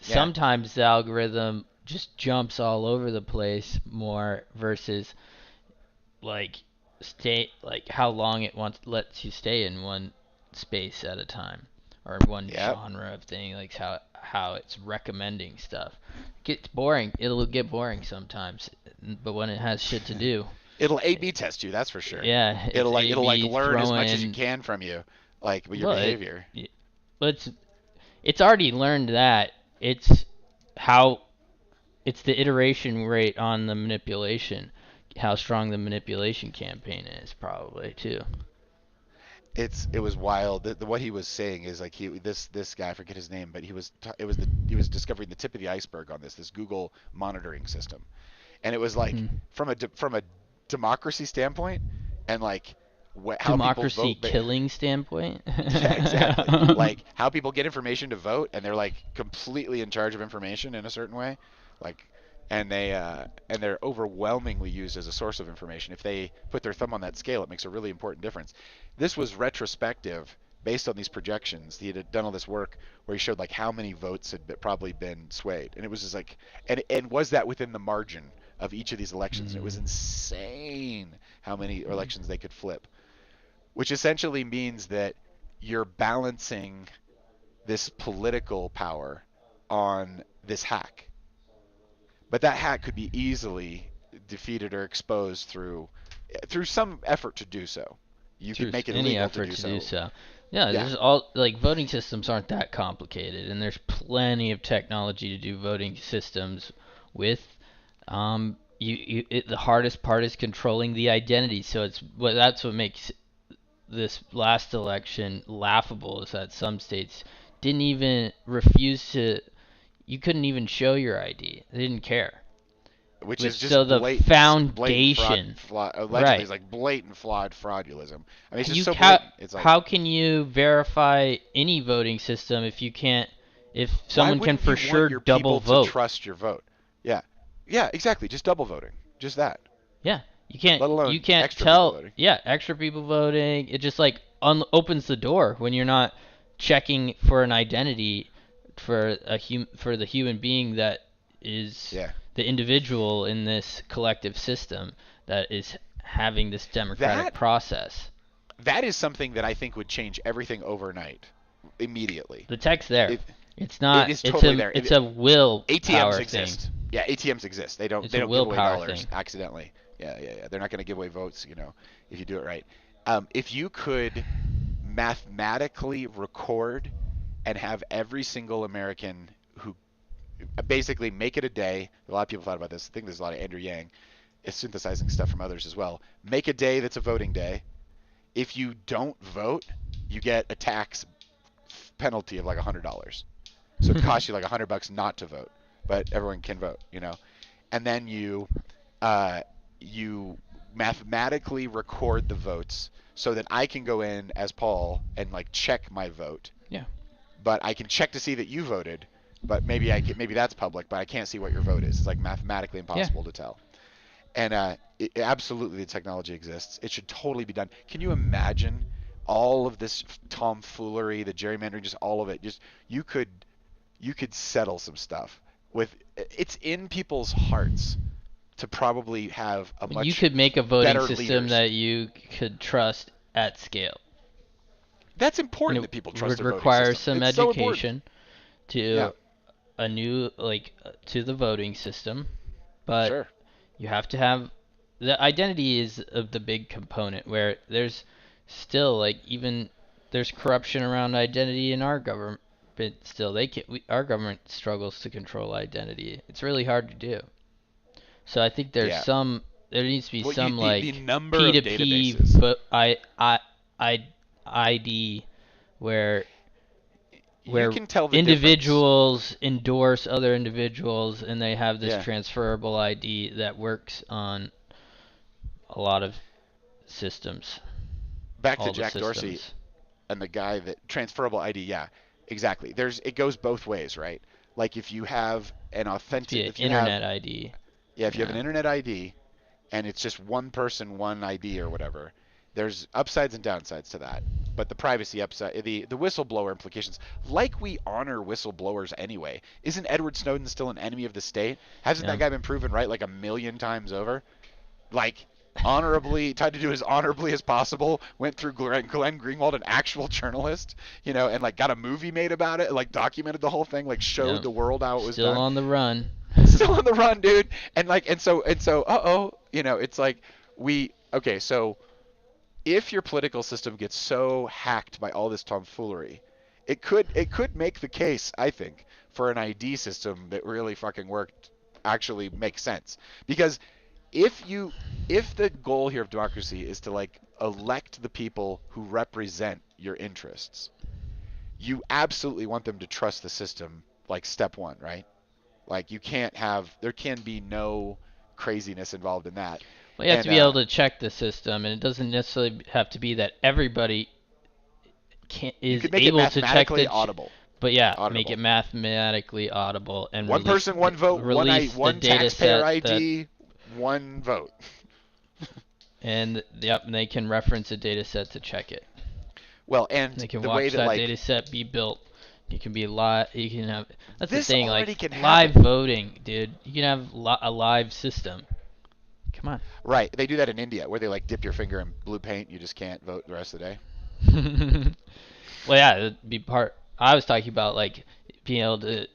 Yeah. sometimes the algorithm just jumps all over the place more versus like stay, like how long it wants lets you stay in one space at a time, or one Yep. genre of thing, like how it's recommending stuff. It gets boring. It'll get boring sometimes, but when it has shit to do, It'll A/B test you, that's for sure. yeah, it's It'll like A/B learn as much as you throwing. can from you, like with your Well, behavior. but it's already learned that it's how it's the iteration rate on the manipulation, how strong the manipulation campaign is probably too. It was wild. What he was saying is like this guy, I forget his name, but he was discovering the tip of the iceberg on this Google monitoring system, and it was like Hmm. from a democracy standpoint, and like how people Democracy vote. killing standpoint. Yeah, exactly. Like how people get information to vote, and they're like completely in charge of information in a certain way, like, and they're overwhelmingly used as a source of information. If they put their thumb on that scale, it makes a really important difference. This was retrospective, based on these projections. He had done all this work where he showed like how many votes had probably been swayed, and it was just like, and was that within the margin of each of these elections? And it was Mm. insane how many elections they could flip, which essentially means that you're balancing this political power on this hack. But that hack could be easily defeated or exposed through some effort to do so. You Through could make it any illegal to effort do to do so. so. Yeah, Yeah, there's all like voting systems aren't that complicated, and there's plenty of technology to do voting systems with. The hardest part is controlling the identity. So that's what makes this last election laughable is that some states didn't even refuse to. You couldn't even show your ID. They didn't care. which But is so just the blatant foundation, allegedly, right? it's like blatant fraudulism. I mean, it's just You so ca blatant. It's like, How can you verify any voting system if you can't, if why someone can wouldn't for you want sure your double people to vote? trust your vote? Yeah, yeah, exactly. Just double voting, just that. Yeah, Let you alone can't extra people tell. voting. Yeah, extra people voting. It just like opens the door when you're not checking for an identity for the human being that is Yeah, the individual in this collective system that is having this democratic that process. that is something that I think would change everything overnight, immediately. The tech's there. It It's it not. is totally there. It's a will ATMs power thing. exist. Yeah, ATMs exist. It's They a don't give away willpower dollars thing. accidentally. Yeah, yeah, yeah. They're not going to give away votes, if you do it right. If you could mathematically record and have every single American who basically make it a day. A lot of people thought about this. I think there's a lot of Andrew Yang is synthesizing stuff from others as well. Make a day that's a voting day. If you don't vote, you get a tax penalty of like $100. So it costs you like $100 not to vote, but everyone can vote. And then uh, you mathematically record the votes so that I can go in as Paul and like check my vote. Yeah. But I can check to see that you voted, but maybe that's public, but I can't see what your vote is. It's like mathematically Yeah. impossible to tell. And absolutely, the technology exists. It should totally be done. Can you imagine all of this tomfoolery, the gerrymandering, just all of it? Just you could settle some stuff with. It's in people's hearts to probably have a You much could make a voting better system leaders. that you could trust at scale. That's And important it that people trust would their voting require system. some It's so important. education Yeah, to a new to the voting system, but sure. you have to have the identity is of the big component where there's still like even there's corruption around identity in our government. But still, our government struggles to control identity. It's really hard to do. So I think Yeah. there needs to be Well, some the like number of P2P databases. ID where You where can tell the difference. individuals endorse other individuals and they have this Yeah. transferable ID that works on a lot of systems, Back to all the Jack Dorsey systems. and the guy that transferable ID. Yeah, exactly. It goes both ways, right? Like if you have an It's via authentic, if you have internet ID. yeah, if you have an Yeah. internet ID and it's just one person, one ID or whatever, there's upsides and downsides to that. But the privacy upside, the whistleblower implications, like we honor whistleblowers anyway. Isn't Edward Snowden still an enemy of the state? Hasn't that Yeah. guy been proven right like a million times over? Like honorably, tried to do as honorably as possible, went through Glenn Greenwald, an actual journalist, and like got a movie made about it, like documented the whole thing, like showed Yep. the world how it was Still done. on the run. Still on the run, dude. And so, it's like okay, so if your political system gets so hacked by all this tomfoolery, it could make the case, I think, for an ID system that really fucking worked actually makes sense. Because if you if the goal here of democracy is to like elect the people who represent your interests, you absolutely want them to trust the system, like step one, right? Like there can be no craziness involved in that. Well, you have to And be able to check the system, and it doesn't necessarily have to be that everybody you is could make it able to check mathematically the. audible. But yeah, make Auditable. it mathematically audible and One release person, one vote, release the one data taxpayer set that, ID, one vote. and yep, they can reference a data set to check it. Well, and They can the way watch that that like data set be built. You can be live. You can have. That's the this thing. already Like can live happen. voting, dude. You can have a live system. Come on. Right, they do that in India where they like dip your finger in blue paint. You just can't vote the rest of the day. Well, yeah, it'd be part. I was talking about like being able to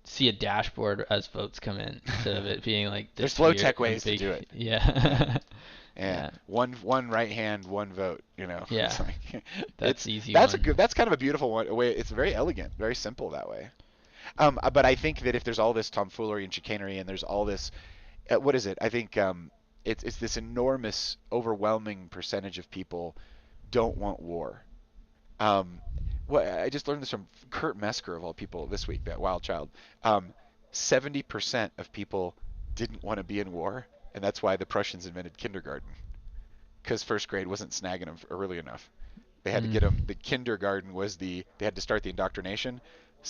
see a dashboard as votes come in instead of it being like There's this low weird tech and ways to big. do it. Yeah. Yeah, Yeah. one right hand, one vote. Yeah. It's like That's the easy that's a one. good. That's kind of a beautiful one. Way it's very elegant, very simple that way. But I think that if there's all this tomfoolery and chicanery, and there's all this, what is it? I think it's this enormous, overwhelming percentage of people don't want war. Um, I just learned this from Kurt Mesker of all people this week, that wild child. 70% of people didn't want to be in war, and that's why the Prussians invented kindergarten, because first grade wasn't snagging them early enough. They had to get them. Mm. The kindergarten was they had to start the indoctrination,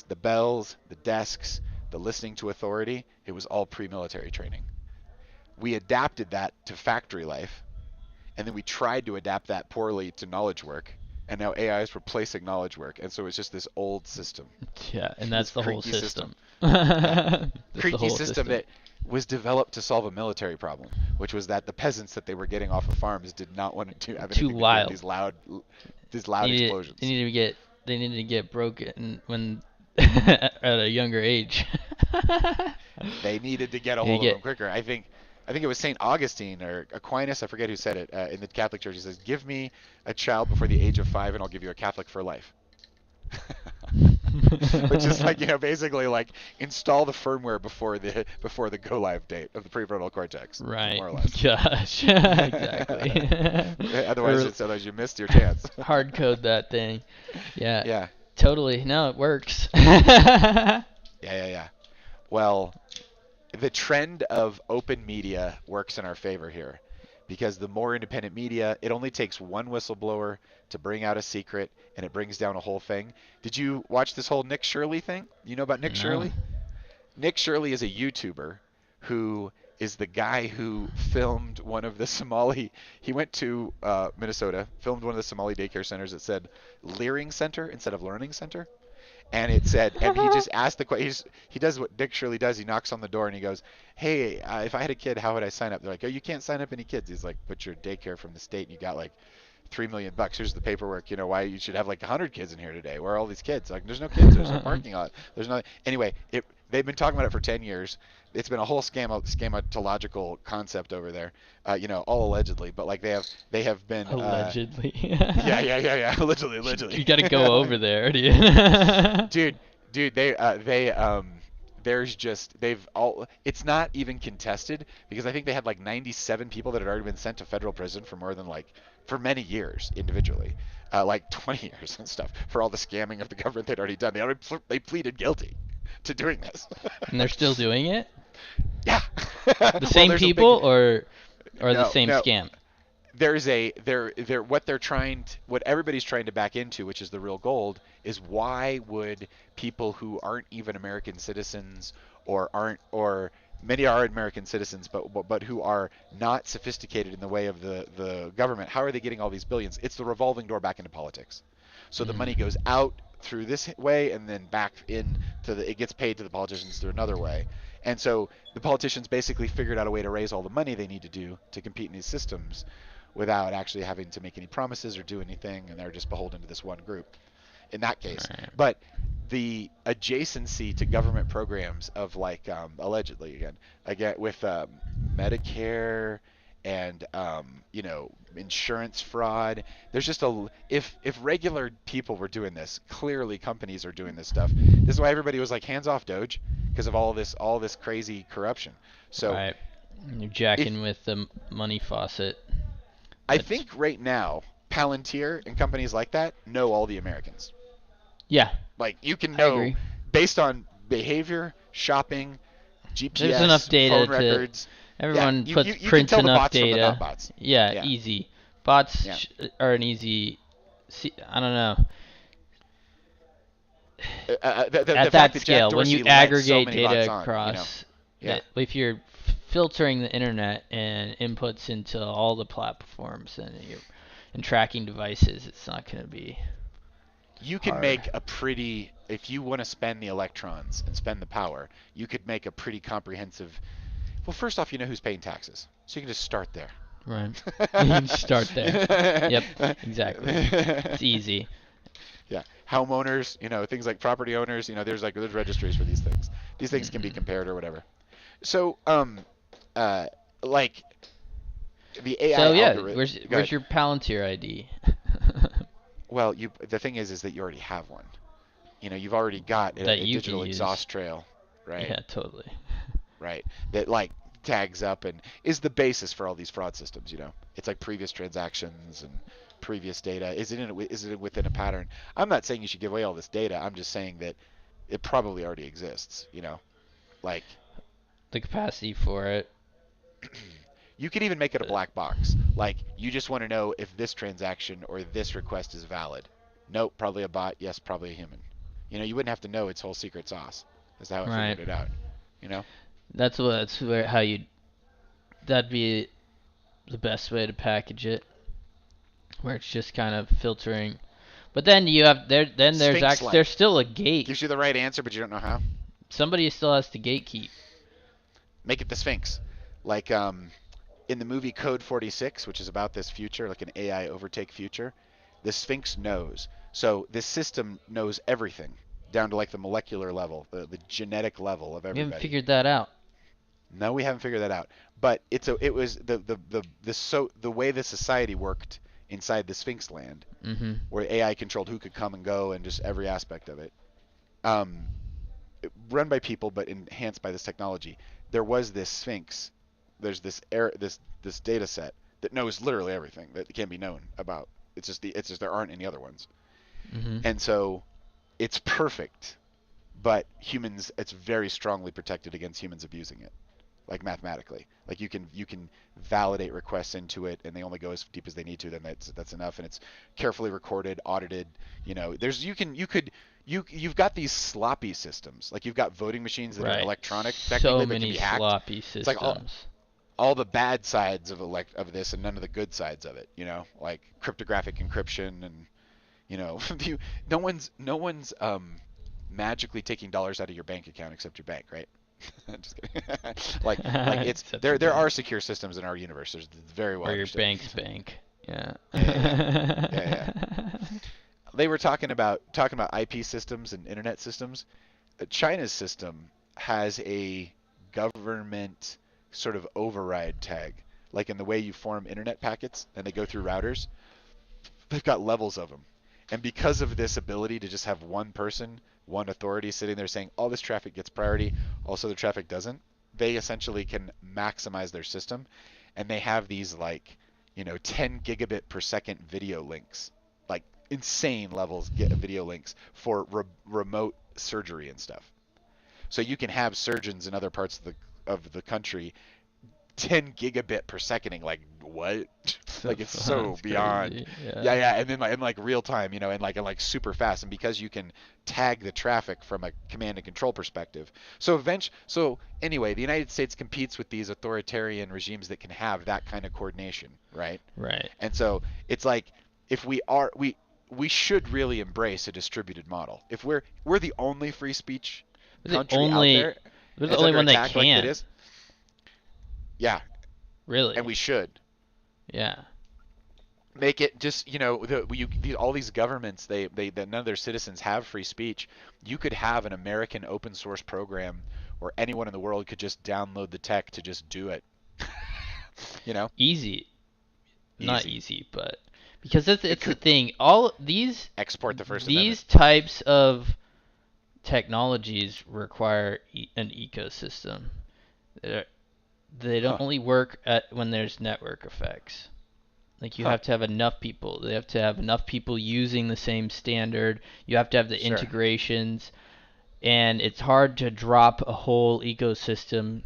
the bells, the desks, the listening to authority. It was all pre-military training. We adapted that to factory life, and then we tried to adapt that poorly to knowledge work, and now AI is replacing knowledge work, and so it's just this old system, Yeah, and this that's the whole creaky system. Yeah, That's the creaky whole system that was developed to solve a military problem, which was that the peasants that they were getting off of farms did not want to have Too anything to do with wild. these loud Needed, explosions. they needed to get broken when at a younger age. They needed to get a You hold of get them quicker. I think it was Saint Augustine or Aquinas, I forget who said it, in the Catholic Church. He says, "Give me a child before the age of 5, and I'll give you a Catholic for life." Which is like, basically like install the firmware before the go live date of the prefrontal cortex, right. more or less. Gosh, exactly. Otherwise you missed your chance. Hard code that thing. Yeah, Yeah, totally. No, it works. yeah. Well, the trend of open media works in our favor here, because the more independent media, it only takes one whistleblower to bring out a secret, and it brings down a whole thing. Did you watch this whole Nick Shirley thing? You know about Nick No. Shirley? Nick Shirley is a YouTuber who is the guy who filmed one of the Somali. He went to Minnesota, filmed one of the Somali daycare centers that said Leering Center instead of Learning Center. And it said, and he just asked the question. He does what Dick Shirley does. He knocks on the door and he goes, "Hey, if I had a kid, how would I sign up?" They're like, "Oh, you can't sign up any kids." He's like, "But your daycare from the state, and you got like $3 million. Here's the paperwork. Why you should have like 100 kids in here today. Where are all these kids?" Like, there's no kids. There's no parking lot. There's no. Anyway, they've been talking about it for 10 years. It's been a whole schematological concept over there. All allegedly, but like they have been. Allegedly. Yeah. Allegedly. You gotta go over there, dude. Dude, there's just it's not even contested, because I think they had like 97 people that had already been sent to federal prison for more than for many years individually, like 20 years and stuff, for all the scamming of the government they'd already done. They pleaded guilty to doing this. And they're still doing it? Yeah. The Well, same there's a people big, or the no, same no. scam? There's what everybody's trying to back into, which is the real gold, is why would people who aren't even American citizens, or many are American citizens, but who are not sophisticated in the way of the government, how are they getting all these billions? It's the revolving door back into politics. So the money goes out through this way, and then back it gets paid to the politicians through another way. And so the politicians basically figured out a way to raise all the money they need to do to compete in these systems without actually having to make any promises or do anything, and they're just beholden to this one group in that case. Right. But the adjacency to government programs of like allegedly again with Medicare and insurance fraud. There's just if regular people were doing this, clearly companies are doing this stuff. This is why everybody was like hands off Doge because of all this crazy corruption. So Right. You're if jacking with the money faucet. I That's, think right now Palantir and companies like that know all the Americans. yeah, Like you can I know agree. based on behavior, shopping, There's enough GPS, data phone to records. everyone Yeah, puts you can prints tell the enough bots from the data. not bots. Yeah, Yeah, easy. Bots yeah. are an easy. I don't know. The At fact that that Jack scale, when Dorsey you let so aggregate many bots data on, across, yeah. if you're filtering the internet and inputs into all the platforms and tracking devices, it's not going to be You can hard. make a pretty, if you want to spend the electrons and spend the power, you could make a pretty comprehensive. Well, first off, you know who's paying taxes, so you can just start there. Right. You can start there. Yep, exactly. It's easy. Yeah, homeowners, things like property owners, there's registries for these things. These things can be Hmm. compared or whatever. So, uh, like the AI So yeah, algorithm. Go where's ahead. your Palantir ID? Well, the thing is that you already have one. You've already got That a you can digital use. exhaust trail, right? Yeah, totally. Right. That like tags up and is the basis for all these fraud systems. It's like previous transactions and previous data. Is it within a pattern? I'm not saying you should give away all this data. I'm just saying that it probably already exists. Like The capacity for it. you could even make it a But black box. Like you just want to know if this transaction or this request is valid. Nope, probably a bot. Yes, probably a human. You wouldn't have to know its whole secret sauce. That's how it right. figured it out. You know? That's where how you that'd be the best way to package it, where it's just kind of filtering. But then you have Sphinx like. there's still a gate. Gives you the right answer, but you don't know how. Somebody still has to gatekeep. Make it the Sphinx. Like in the movie Code 46, which is about this future, like an AI overtake future, the Sphinx knows. So this system knows everything, down to like the molecular level, the genetic level of We haven't everybody. figured that out. No, we haven't figured that out. But it was the way the society worked inside the Sphinx land, Mm-hmm. where AI controlled who could come and go and just every aspect of it. Um, Run by people but enhanced by this technology. There was this Sphinx. There's this data set that knows literally everything that can be known about. It's just there aren't any other ones. Mm-hmm. And so it's perfect, but it's very strongly protected against humans abusing it. Like mathematically, like you can validate requests into it, and they only go as deep as they need to. Then that's enough, and it's carefully recorded, audited. You've got these sloppy systems, like you've got voting machines that are Right. electronic So technically, but can many be hacked. sloppy It's like all, systems. all the bad sides of this, and none of the good sides of it. Like cryptographic encryption, and no one's magically taking dollars out of your bank account except your bank, right? Just kidding. like it's Except there. your There are bank. secure systems in our universe. There's very well Or your understood. bank's bank. Yeah. Yeah. They were talking about IP systems and internet systems. China's system has a government sort of override tag, like in the way you form internet packets and they go through routers. They've got levels of them. And because of this ability to just have one person, one authority sitting there saying all this traffic gets priority, also the traffic doesn't, they essentially can maximize their system. And they have these 10 gigabit per second video links, like insane levels video links for remote surgery and stuff. So you can have surgeons in other parts of the country 10 gigabit per seconding, like what? Like it's so That's beyond. crazy. Yeah. Yeah, and then in real time, and super fast, and because you can tag the traffic from a command and control perspective. So anyway, the United States competes with these authoritarian regimes that can have that kind of coordination, right? Right. And so it's like if we should really embrace a distributed model. If we're the only free speech The country out only there, They're and the it's only under one that attack like it can. is. Yeah, and Really? we should Yeah. make it just all these governments that none of their citizens have free speech. You could have an American open source program where anyone in the world could just download the tech to just do it. you know, Easy. Not easy. easy, but because It it's the could thing. All export the First Amendment. these types of technologies require an ecosystem. They're, they don't Huh. only work when there's network effects. Like you Huh. have to have enough people. They have to have enough people using the same standard. You have to have the Sure. integrations, and it's hard to drop a whole ecosystem.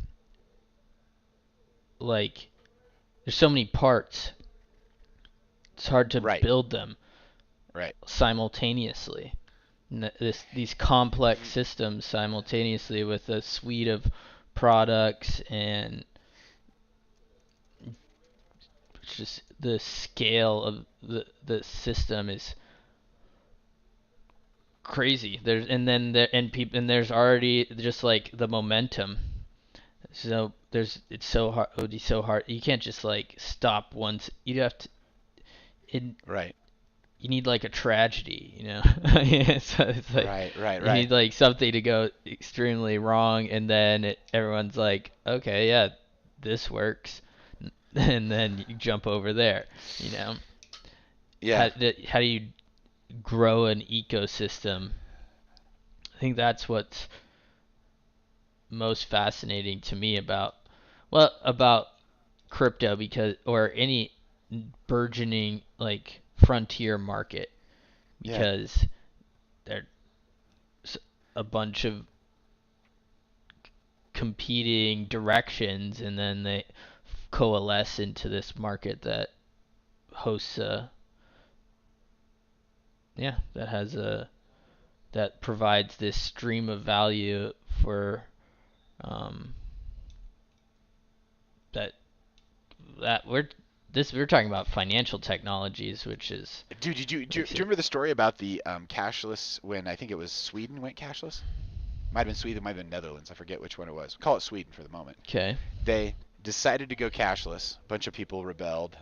Like there's so many parts. It's hard to Right. build them Right. simultaneously. These complex systems simultaneously with a suite of products, and just the scale of the system is crazy. There's already just like the momentum. So it's so hard. It would be so hard. You can't just like stop once. You have to. It, Right. you need like a tragedy, you know. So it's like Right. Right. you Right. need like something to go extremely wrong, and then everyone's like, okay, yeah, this works, and then you jump over there, you know. Yeah. How do you grow an ecosystem? I think that's what's most fascinating to me about crypto, because or any burgeoning like frontier market, Yeah. because there's a bunch of competing directions, and then they coalesce into this market that hosts that has that provides this stream of value for um, that that we're talking about financial technologies, which is Dude, do makes you it remember the story about the cashless when I think it was Sweden went cashless? Might have been Sweden, might have been Netherlands. I forget which one it was. Call it Sweden for the moment. okay. They decided to go cashless. A bunch of people rebelled.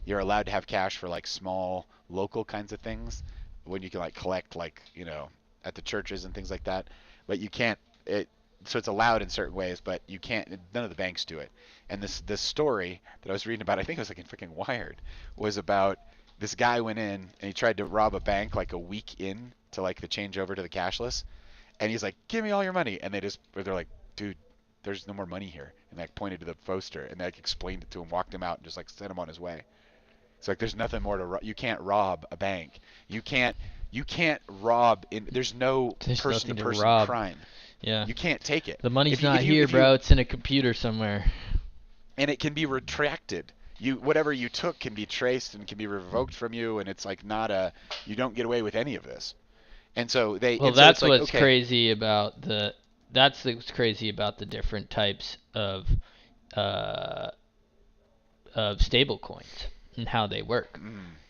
You're allowed to have cash for like small local kinds of things when you can like collect like, at the churches and things like that. But you can't it so it's allowed in certain ways, but you can't none of the banks do it. And this story that I was reading about, I think it was like in freaking Wired, was about this guy went in and he tried to rob a bank like a week in to like the changeover to the cashless, and he's like, "Give me all your money," and they're like, "Dude, there's no more money here," and they like pointed to the poster and they like explained it to him, walked him out, and just like sent him on his way. It's like there's nothing more you can't rob a bank. You can't rob in. There's no There's nothing to person-to-person rob. crime. Yeah. You can't take it. The money's If you not if you here, if you bro. It's in a computer somewhere. and it can be retracted. Whatever you took can be traced and can be revoked from you, and it's like not a you don't get away with any of this. And so Well, so it's that's like, what's okay, crazy about the different types uh, of stable coins and how they work.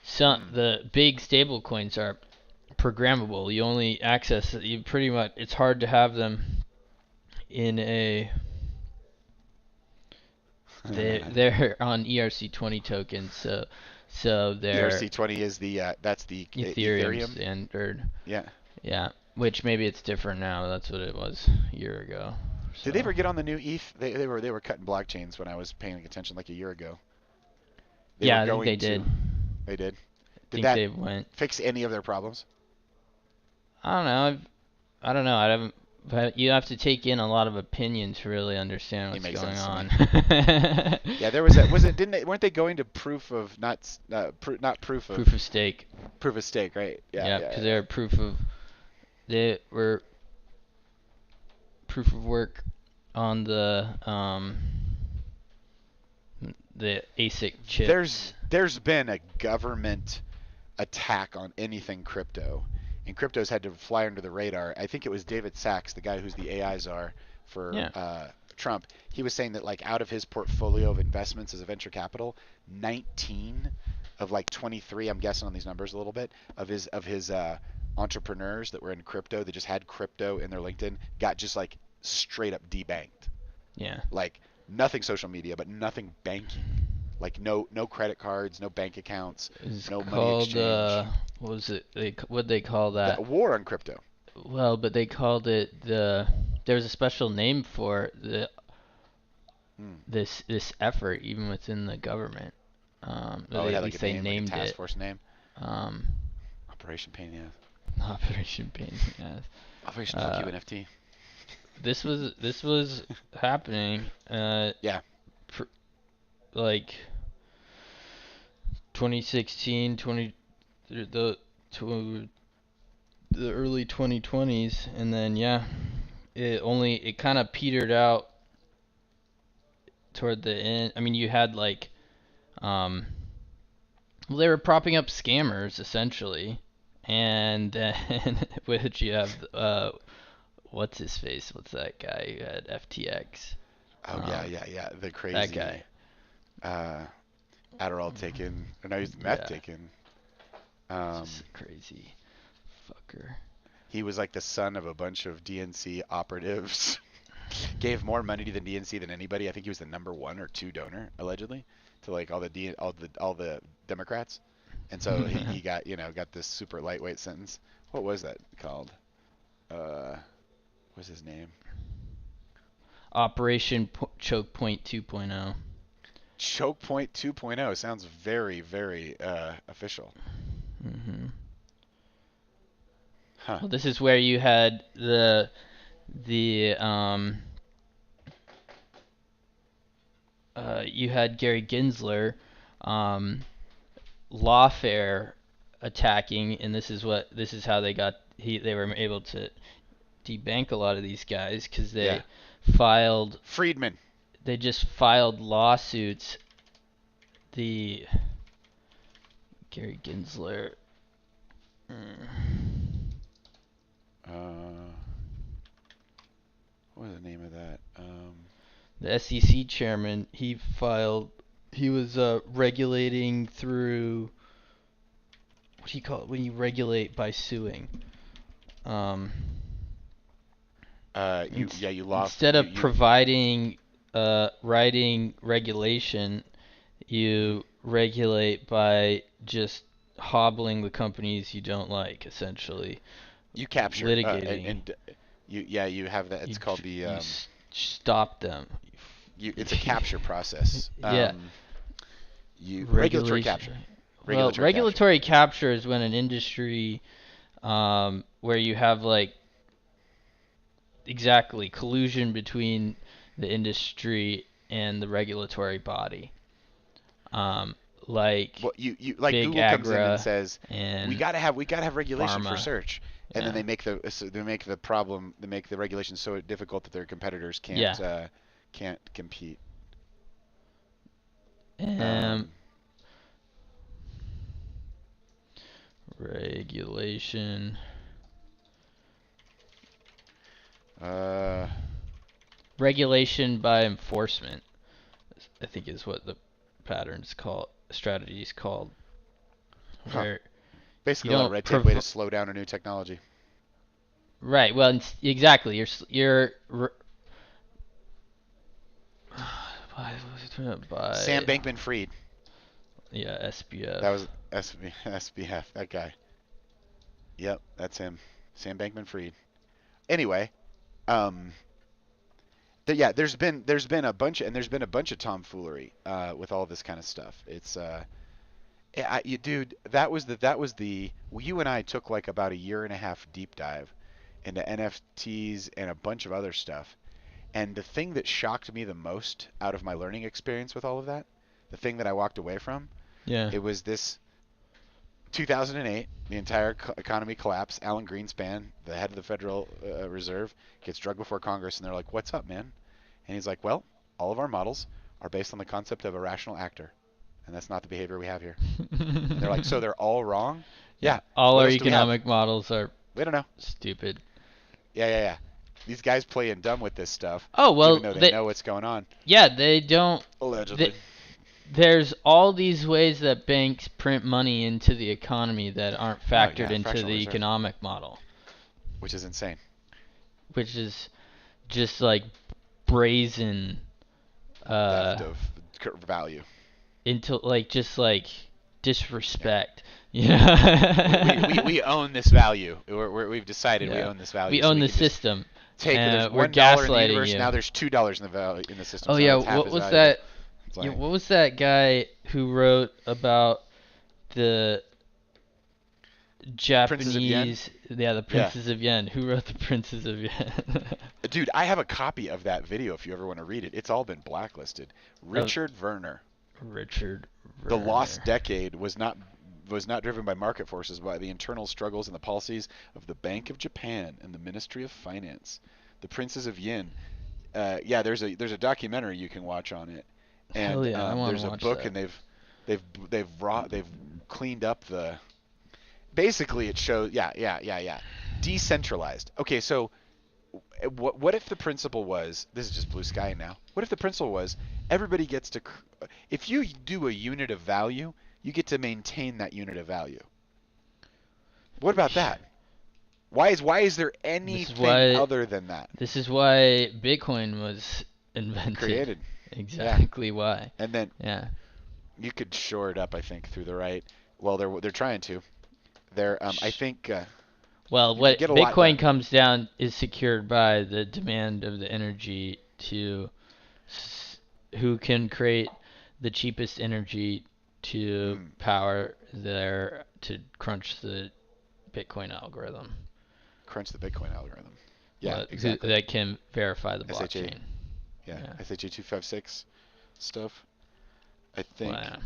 Some mm, the big stable coins are programmable. You only access you pretty much. It's hard to have them in a. They're on ERC20 tokens, so they're ERC20 is that's the Ethereum Ethereum. standard. Yeah. Yeah, which maybe it's different now. That's what it was a year ago. Did they So ever get on the new ETH? They were cutting blockchains when I was paying attention like a year ago. They were yeah, I think they going did. to. They did. I Did think that they went. fix any of their problems? I don't know. I don't know. I haven't. But you have to take in a lot of opinions to really understand It what's makes going sense to me. on. Yeah, there was that. Was it? Didn't they? Weren't they going to proof of not proof of Proof of stake. proof of stake, right? Yeah, Yeah, yeah, because yeah. they were proof of work on the ASIC chips. There's been a government attack on anything crypto, and crypto's had to fly under the radar. I think it was David Sachs, the guy who's the AI czar for Yeah. Trump. He was saying that like out of his portfolio of investments as a venture capital, 19 of like 23, I'm guessing on these numbers a little bit, of his entrepreneurs that were in crypto that just had crypto in their LinkedIn got just like straight up debanked. Yeah. Like nothing social media, but nothing banking. Like no credit cards, no bank accounts, It's no money called exchange. what was it? What'd they call The that? war on crypto. Well, but they called it there was a special name for Hmm. this effort even within the government. Or Oh, it they, had at like a least they name, like a named task it. force name. Um, Operation Pain in the Ass. Operation Pain. Yes. Operation Fuck Uh, You NFT. this was happening. Yeah. Pr- like 2016, to the early 2020s, and then yeah, it kind of petered out toward the end. I mean, you had like well, they were propping up scammers essentially, and then which you have what's his face? What's that guy who had FTX? Oh yeah. The That guy. crazy uh, Adderall taken, or no, he's meth Yeah, taken. just a crazy fucker. He was like the son of a bunch of DNC operatives. Gave more money to the DNC than anybody. I think he was the number 1 or 2 donor allegedly to like all the Democrats. And so he got got this super lightweight sentence. What was that called? What's his name? Operation Choke Point 2.0. Choke Point 2.0 sounds very, very official. Mm-hmm. Huh. Well, this is where you had the you had Gary Gensler, lawfare attacking, and this is how they were able to debank a lot of these guys because Yeah. filed Friedman. they just filed lawsuits. The Gary Gensler. What was the name of that? The SEC chairman, he was regulating through, what do you call it when you regulate by suing? You lost. Instead of providing writing regulation, you regulate by just hobbling the companies you don't like, essentially. You capture Litigating. and you have that. It's called the stop them. it's a capture process. Yeah. Regulatory capture. Regulatory capture is when an industry where you have like exactly collusion between the industry and the regulatory body. Like well, you like Big Google comes in Agra and says and we gotta have regulation for pharma. search, and then Yeah. they make the regulation so difficult that their competitors can't compete. Regulation. Regulation by enforcement, I think is what the strategies called. Where basically you a lot don't of red tape way to slow down a new technology. Right. Well, exactly. By Sam Bankman-Fried. Yeah, SBF. That was SBF. That guy. Yep, that's him. Sam Bankman-Fried. Anyway, there's been a bunch of tomfoolery with all this kind of stuff. It's dude, you and I took like about a year and a half deep dive into NFTs and a bunch of other stuff. And the thing that shocked me the most out of my learning experience with all of that, the thing that I walked away from, it was this 2008, the entire economy collapsed. Alan Greenspan, the head of the Federal Reserve, gets drugged before Congress, and they're like, "What's up, man?" And he's like, "Well, all of our models are based on the concept of a rational actor, and that's not the behavior we have here." And they're like, "So they're all wrong?" Yeah. All What our else do we have? economic models are We don't know. stupid. Yeah. These guys playing dumb with this stuff. Oh, well, even though they know what's going on. Yeah, they don't. Allegedly. There's all these ways that banks print money into the economy that aren't factored into the economic model. Which is insane. Which is just like brazen theft uh of value. into like just like Yeah. disrespect. We own this value. We've decided we Yeah. own this value, We so own we the can just system. take. There's We're $1 in the gaslighting universe. you. Now there's $2 in the value in the system. Oh So now yeah, it's half what as was valuable. that? It's Yeah, like, what was that guy who wrote about the Princes of Yen. Japanese? Yeah, the Yeah, Princes of Yen. Who wrote the Princes of Yen? dude, I have a copy of that video if you ever want to read it. It's all been blacklisted. Of Richard Werner. Richard The lost Werner. decade was not driven by market forces, but by the internal struggles and the policies of the Bank of Japan and the Ministry of Finance. The Princes of Yin. Yeah, there's a documentary you can watch on it, Hell and yeah, I want to there's a watch book, that. and they've cleaned up the. Basically, it shows. Yeah. Decentralized. Okay, so what if the principle was, this is just blue sky now, what if the principle was everybody gets to, if you do a unit of value, you get to maintain that unit of value? What about that? Why is there This is anything why other than that this is why Bitcoin was invented. created? Yeah, Exactly why. and then Yeah. you could shore it up, I think, through the right. Well, they're trying to. I think Well, you could what get a lot Bitcoin done. comes down is secured by the demand of the energy to who can create the cheapest energy to Mm, power to crunch the Bitcoin algorithm. crunch the Bitcoin algorithm. Yeah, What who exactly. that can verify the SHA, blockchain. yeah, Yeah. SHA 256 stuff. I think Wow.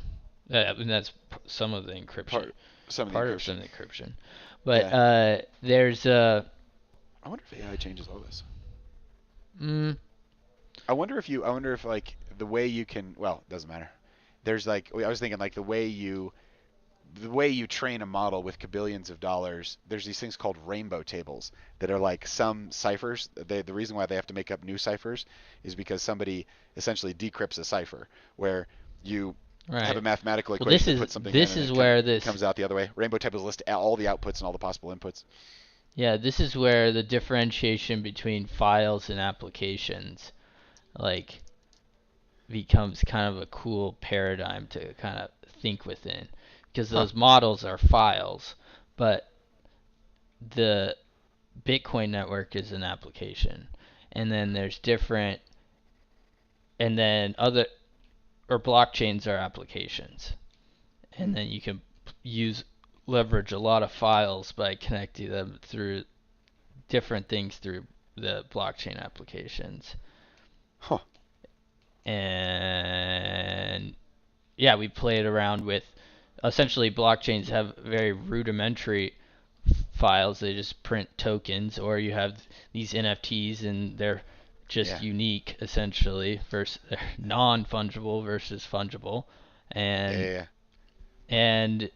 Yeah, and that's some of the encryption. part some of the Part of encryption. some encryption. But Yeah. there's I wonder if AI changes all this. mm, I wonder if like the way you can. Well, it doesn't matter. There's like I was thinking like the way you train a model with billions of dollars. There's these things called rainbow tables that are like some ciphers. The reason why they have to make up new ciphers is because somebody essentially decrypts a cipher where you have a right. mathematical Well, this equation that is puts something in this and is it where this comes out the other way. Rainbow tables list all the outputs and all the possible inputs. yeah, this is where the differentiation between files and applications like becomes kind of a cool paradigm to kind of think within because Huh. those models are files, but the Bitcoin network is an application. And then there's different and then other or blockchains are applications. And Hmm. then you can use leverage a lot of files by connecting them through different things through the blockchain applications. Huh. And yeah, we played around with essentially blockchains have very rudimentary files. They just print tokens, or you have these NFTs and they're just Yeah. unique essentially versus they're non-fungible versus fungible, Yeah. and Yeah. and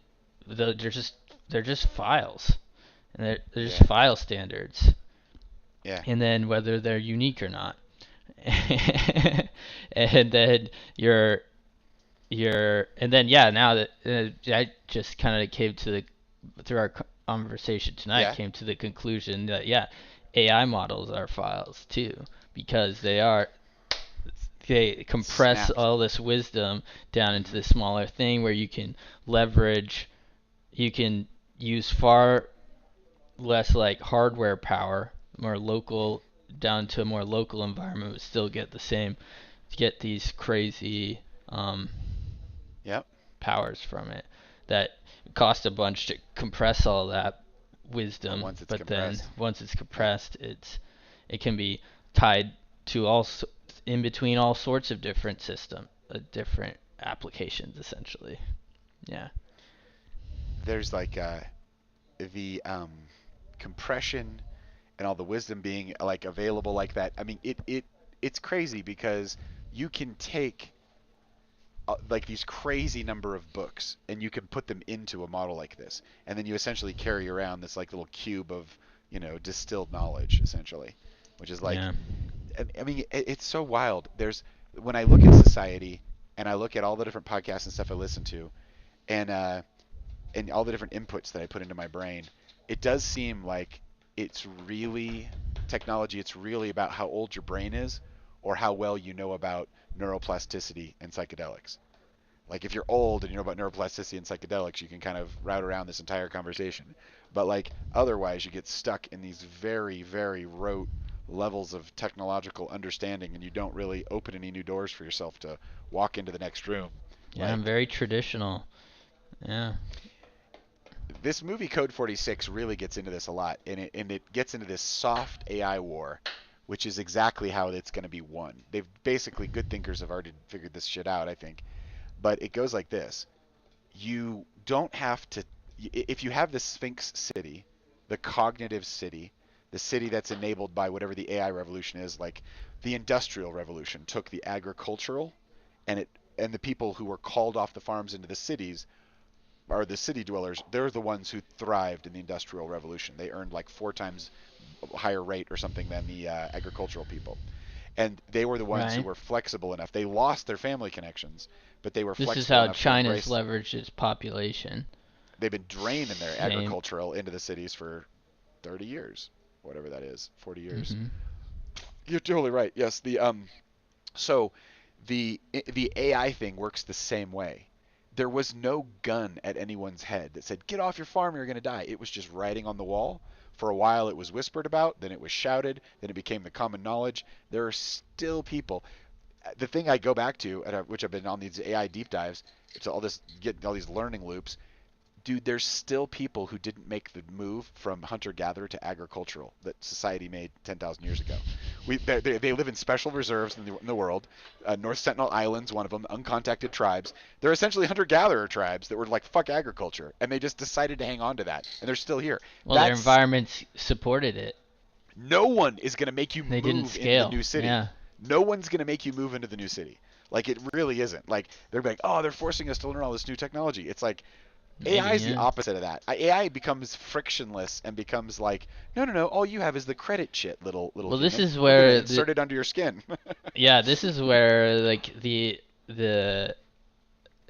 they're just files, and they're just Yeah. file standards, Yeah. and then whether they're unique or not, and then and then yeah, now that I just kind of came to the through our conversation tonight Yeah. came to the conclusion that yeah, AI models are files too because they compress Snapped. all this wisdom down into Hmm. this smaller thing where leverage you can use far less like hardware power, more local down to a more local environment, but still get these crazy Yep. powers from it that cost a bunch to compress all that But wisdom, once it's but then compressed. once it's Yeah. compressed, it can be tied to in between all sorts of different applications essentially. Yeah. There's like the compression and all the wisdom being like available like that. I mean, it's crazy because you can take like these crazy number of books and you can put them into a model like this, and then you essentially carry around this like little cube of distilled knowledge essentially, which is like, Yeah. I mean, it's so wild. There's when I look at society and I look at all the different podcasts and stuff I listen to, and and all the different inputs that I put into my brain, it does seem like it's really technology, it's really about how old your brain is or how well you know about neuroplasticity and psychedelics. Like if you're old and you know about neuroplasticity and psychedelics, you can kind of route around this entire conversation. But like otherwise, you get stuck in these very, very rote levels of technological understanding, and you don't really open any new doors for yourself to walk into the next room. Yeah, I'm Like very traditional. Yeah. this movie Code 46 really gets into this a lot, and it gets into this soft AI war, which is exactly how it's going to be won. They've basically good thinkers have already figured this shit out, I think. But it goes like this: you don't have to if you have the Sphinx city, the cognitive city, the city that's enabled by whatever the AI revolution is, like the industrial revolution took the agricultural and it and the people who were called off the farms into the cities are the city dwellers. They're the ones who thrived in the industrial revolution. They earned like 4 times higher rate or something than the agricultural people, and they were the ones who Right. were flexible enough. They lost their family connections, but they were This is flexible how enough to China's embrace. leveraged its population. They've been draining their Same. agricultural into the cities for 30 years, whatever that is, 40 years. Mhm. You're totally right. Yes, so the AI thing works the same way. There was no gun at anyone's head that said, "Get off your farm, you're going to die." It was just writing on the wall. For a while, it was whispered about, then it was shouted, then it became the common knowledge. There are still people. The thing I go back to, which I've been on these AI deep dives, it's all this, get all these learning loops. Dude, there's still people who didn't make the move from hunter-gatherer to agricultural that society made 10,000 years ago. They live in special reserves in the world. North Sentinel Islands, one of them, uncontacted tribes. They're essentially hunter-gatherer tribes that were like, fuck agriculture. And they just decided to hang on to that. And they're still here. Well, their That's, environments supported it. no one is going to make you They didn't move into the scale. new city. Yeah. No one's going to make you move into the new city. Like, it really isn't. Like, they're like, oh, they're forcing us to learn all this new technology. It's like, AI Maybe, is the yeah. opposite of that. AI becomes frictionless and becomes like, no, no, no. All you have is the credit shit, little Well, this human. is We're gonna where insert it under your skin. yeah, this is where like the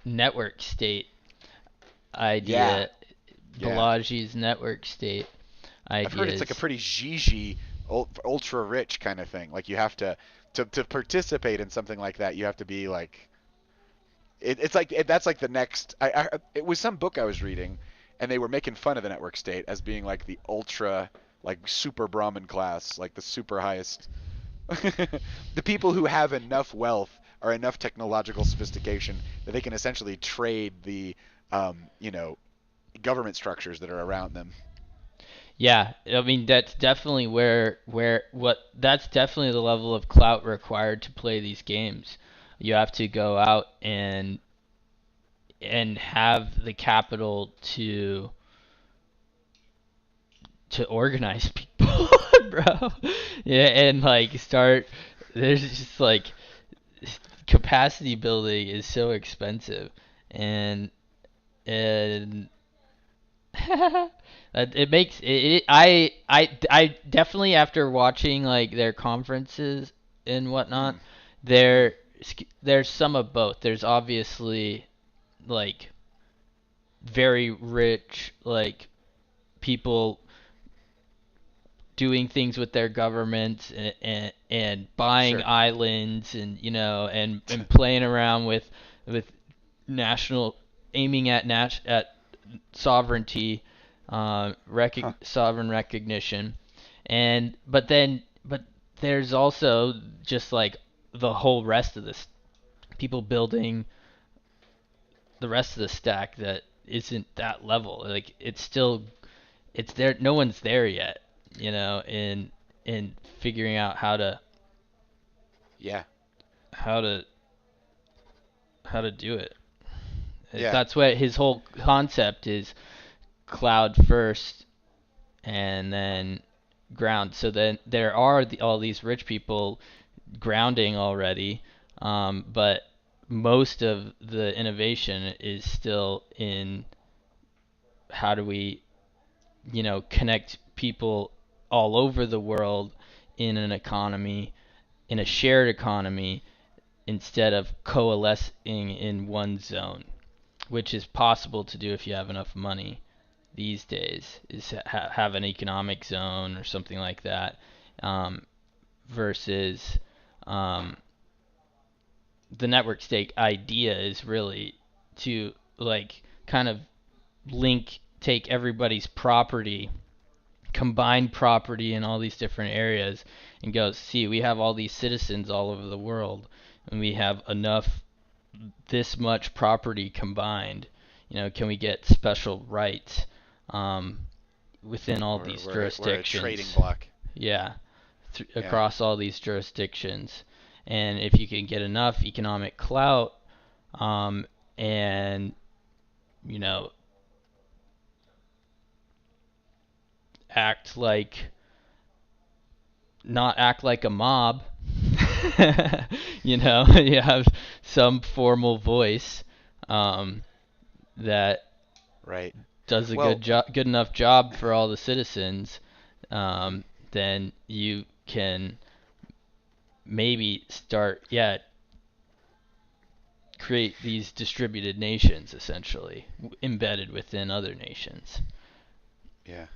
network state Yeah, idea, yeah. Balaji's network state I've heard it's like a ideas. pretty Gigi, ultra rich kind of thing. Like you have to participate in something like that. You have to be like, it's like that's like the next. It was some book I was reading, and they were making fun of the network state as being like the ultra, like super Brahmin class, like the super highest. The people who have enough wealth or enough technological sophistication that they can essentially trade the, you know, government structures that are around them. Yeah, I mean that's definitely where what that's definitely the level of clout required to play these games. You have to go out and have the capital to organize people, bro. Yeah, and like start. There's just like capacity building is so expensive, and it makes I definitely after watching like their conferences and whatnot, Mm, there mm, there's some of both. There's obviously like very rich like people doing things with their governments and buying sure. islands and and playing around with national aiming at at sovereignty, Huh. sovereign recognition, and but there's also just like the whole rest of this people building the rest of the stack that isn't that level. Like it's still it's there. No one's there yet, in figuring out Yeah. how to how to do it. Yeah. That's what his whole concept is: cloud first and then ground. So then there are all these rich people grounding already, but most of the innovation is still in how do we, connect people all over the world in an economy, in a shared economy, instead of coalescing in one zone, which is possible to do if you have enough money these days, is have an economic zone or something like that. versus um, the network state idea is really to like kind of take everybody's property, combine property in all these different areas, and go, see, we have all these citizens all over the world, and we have enough, this much property combined. Can we get special rights within all these jurisdictions? We're a trading block. Yeah, across all these jurisdictions. And if you can get enough economic clout, and act like not act like a mob. You have some formal voice that right does a good enough job for all the citizens. Then you can maybe start create these distributed nations, essentially embedded within other nations. Yeah.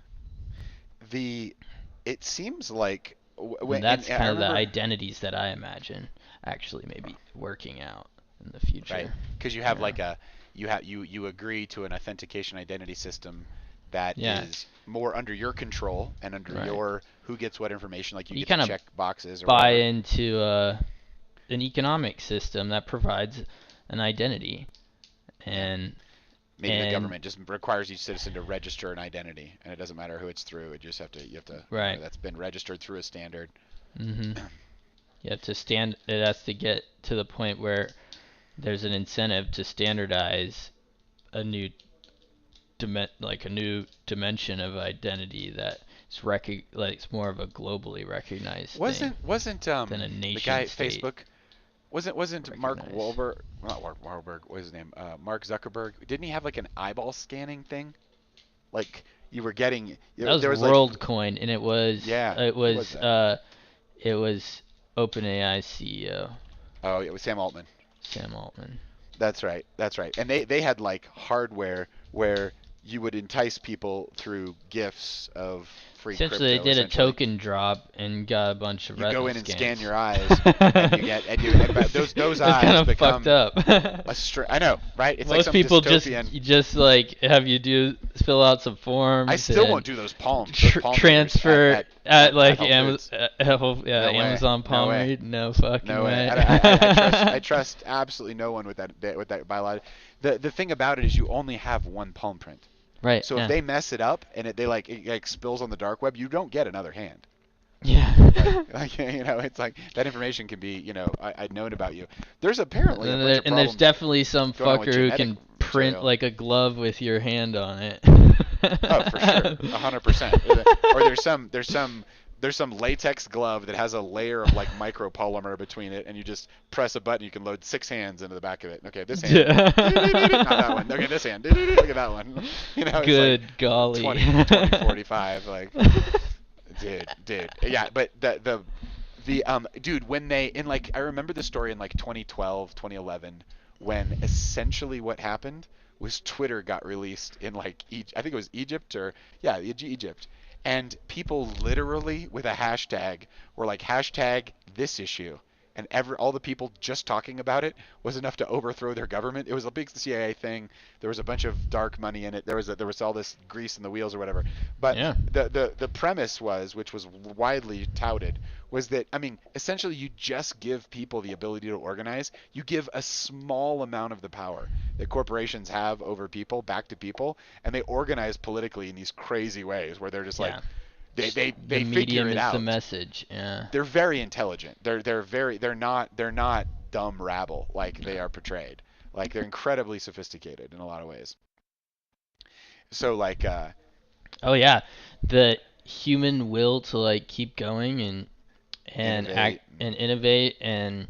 It seems like and that's kind of the identities that I imagine actually maybe working out in the future. Right, because you have you agree to an authentication identity system that is more under your control and under your who gets what information. Like you get to check boxes or buy into an economic system that provides an identity, and maybe the government just requires each citizen to register an identity, and it doesn't matter who it's through. You have to that's been registered through a standard. You have to it has to get to the point where there's an incentive to standardize a new dimension of identity that is it's more of a globally recognized thing than a nation the guy state. at Facebook wasn't Mark Wahlberg, not Mark Wahlberg, what was his name? Mark Zuckerberg. Didn't he have like an eyeball scanning thing? Like you were getting that was WorldCoin, and it was it was OpenAI CEO. Oh, it was Sam Altman. Sam Altman. That's right. And they had like hardware where you would entice people through gifts of free crypto. Essentially, they did a token drop and got a bunch of retinal scans. You go in and scan your eyes, and those eyes kind of become fucked up. I know, right? It's most like people dystopian. just like have you fill out some forms. I still won't do those palms. Transfer at like Amazon Palm Read. No fucking way. I trust absolutely no one with that Biologics. The thing about it is you only have one palm print. Right. So if they mess it up and it spills on the dark web, you don't get another hand. Yeah. It's like that information can be, I'd known about you. There's apparently and there's definitely some fucker who can print like a glove with your hand on it. Oh, for sure, 100%. Or there's some latex glove that has a layer of like micropolymer between it, and you just press a button, you can load 6 hands into the back of it. Okay, this hand. Not that one. Okay, this hand. Look at that one. Good like golly. 20, 45. Like, dude. Yeah, but the dude, when they I remember the story in like 2012, 2011, when essentially what happened was Twitter got released in like I think it was Egypt Egypt. And people literally with a hashtag were like hashtag this issue, and all the people just talking about it was enough to overthrow their government. It was a big CIA thing. There was a bunch of dark money in it. There was all this grease in the wheels or whatever. But the premise which was widely touted, was that essentially you just give people the ability to organize. You give a small amount of the power that corporations have over people back to people, and they organize politically in these crazy ways where they're just like they figure it out. The message. Yeah. They're very intelligent. They're not dumb rabble like they are portrayed. Like they're incredibly sophisticated in a lot of ways. So like oh yeah, the human will to like keep going and innovate. Act and innovate and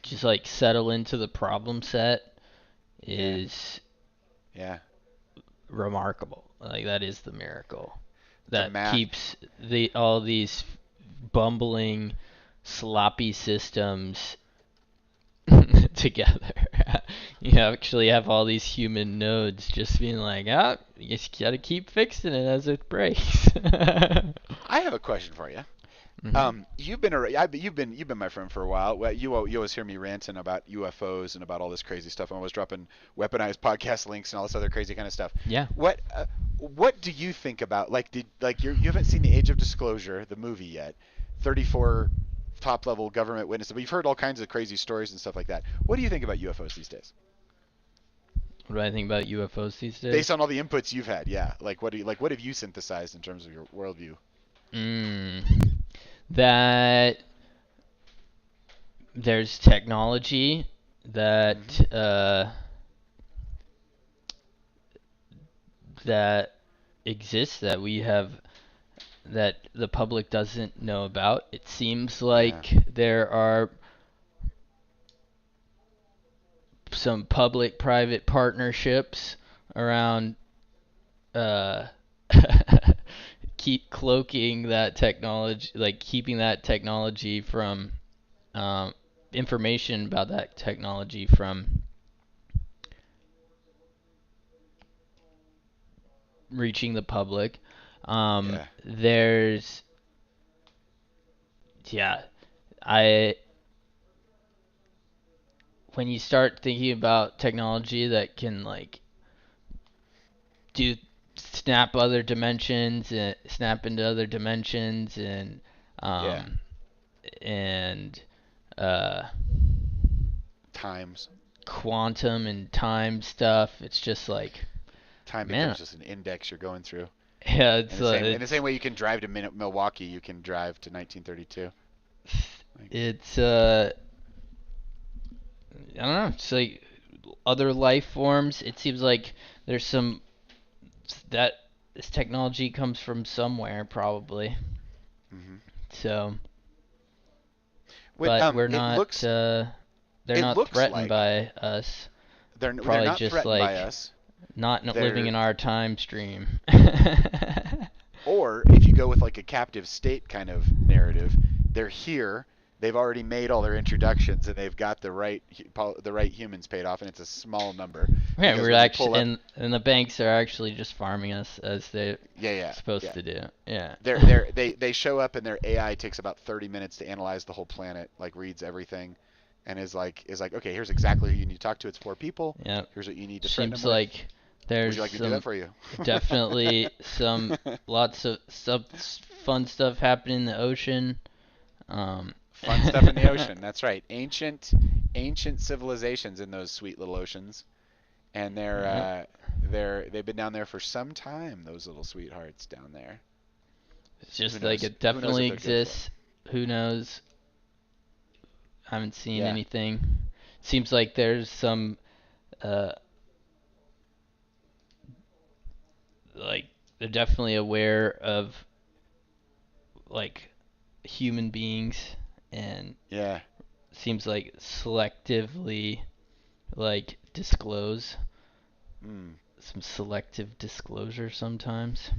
just like settle into the problem set is remarkable. Like that is the miracle that keeps all these bumbling, sloppy systems together. You actually have all these human nodes just being like, you just gotta keep fixing it as it breaks. I have a question for you. Hmm. You've been my friend for a while. Well, you always hear me ranting about UFOs and about all this crazy stuff. I'm always dropping weaponized podcast links and all this other crazy kind of stuff. Yeah. What do you think about you haven't seen the Age of Disclosure, the movie yet? 34 top level government witnesses. But you've heard all kinds of crazy stories and stuff like that. What do you think about UFOs these days? What do I think about UFOs these Based days? on all the inputs you've had, yeah. What have you synthesized in terms of your worldview? Mm, that there's technology that Hmm. that exists that we have that the public doesn't know about. It seems Yeah. like there are some public-private partnerships around uh, keep cloaking that technology, like keeping that technology from um, information about that technology from reaching the public. Yeah. There's yeah, I when you start thinking about technology that can like do snap other dimensions and snap into other dimensions Yeah. um and uh Times. quantum and time stuff, it's just like, Time becomes man, just an index you're going through. yeah, In the same way you can drive to Milwaukee, you can drive to 1932. Like, it's I don't know, it's like other life forms. It seems like there's some that this technology comes from somewhere probably. hmm So, What but we're it not looks they're it not looks threatened like by us. they're Probably not just threatened by like us. not living They're in our time stream. Or if you go with like a captive state kind of narrative, they're here. They've already made all their introductions and they've got the right humans paid off, and it's a small number Yeah, because we're when they actually pull up, and the banks are actually just farming us as they're yeah, yeah, supposed yeah. to do. Yeah. They show up and their AI takes about 30 minutes to analyze the whole planet, like reads everything, and is like okay, here's exactly who you need to talk to. It's four people. Yeah. Here's what you need to threaten them Seems with. like Would there's you like me to do that some for you? definitely some lots of fun stuff happening in the ocean. Um, Fun stuff in the ocean. That's right. Ancient civilizations in those sweet little oceans, and yeah. they've been down there for some time. Those little sweethearts down there. It's Who just like knows? it Who knows definitely what they're good for? exists. Who knows? I haven't seen Yeah. anything. Seems like there's some uh like they're definitely aware of like human beings and Yeah. seems like selectively like disclose Mm. some selective disclosure sometimes.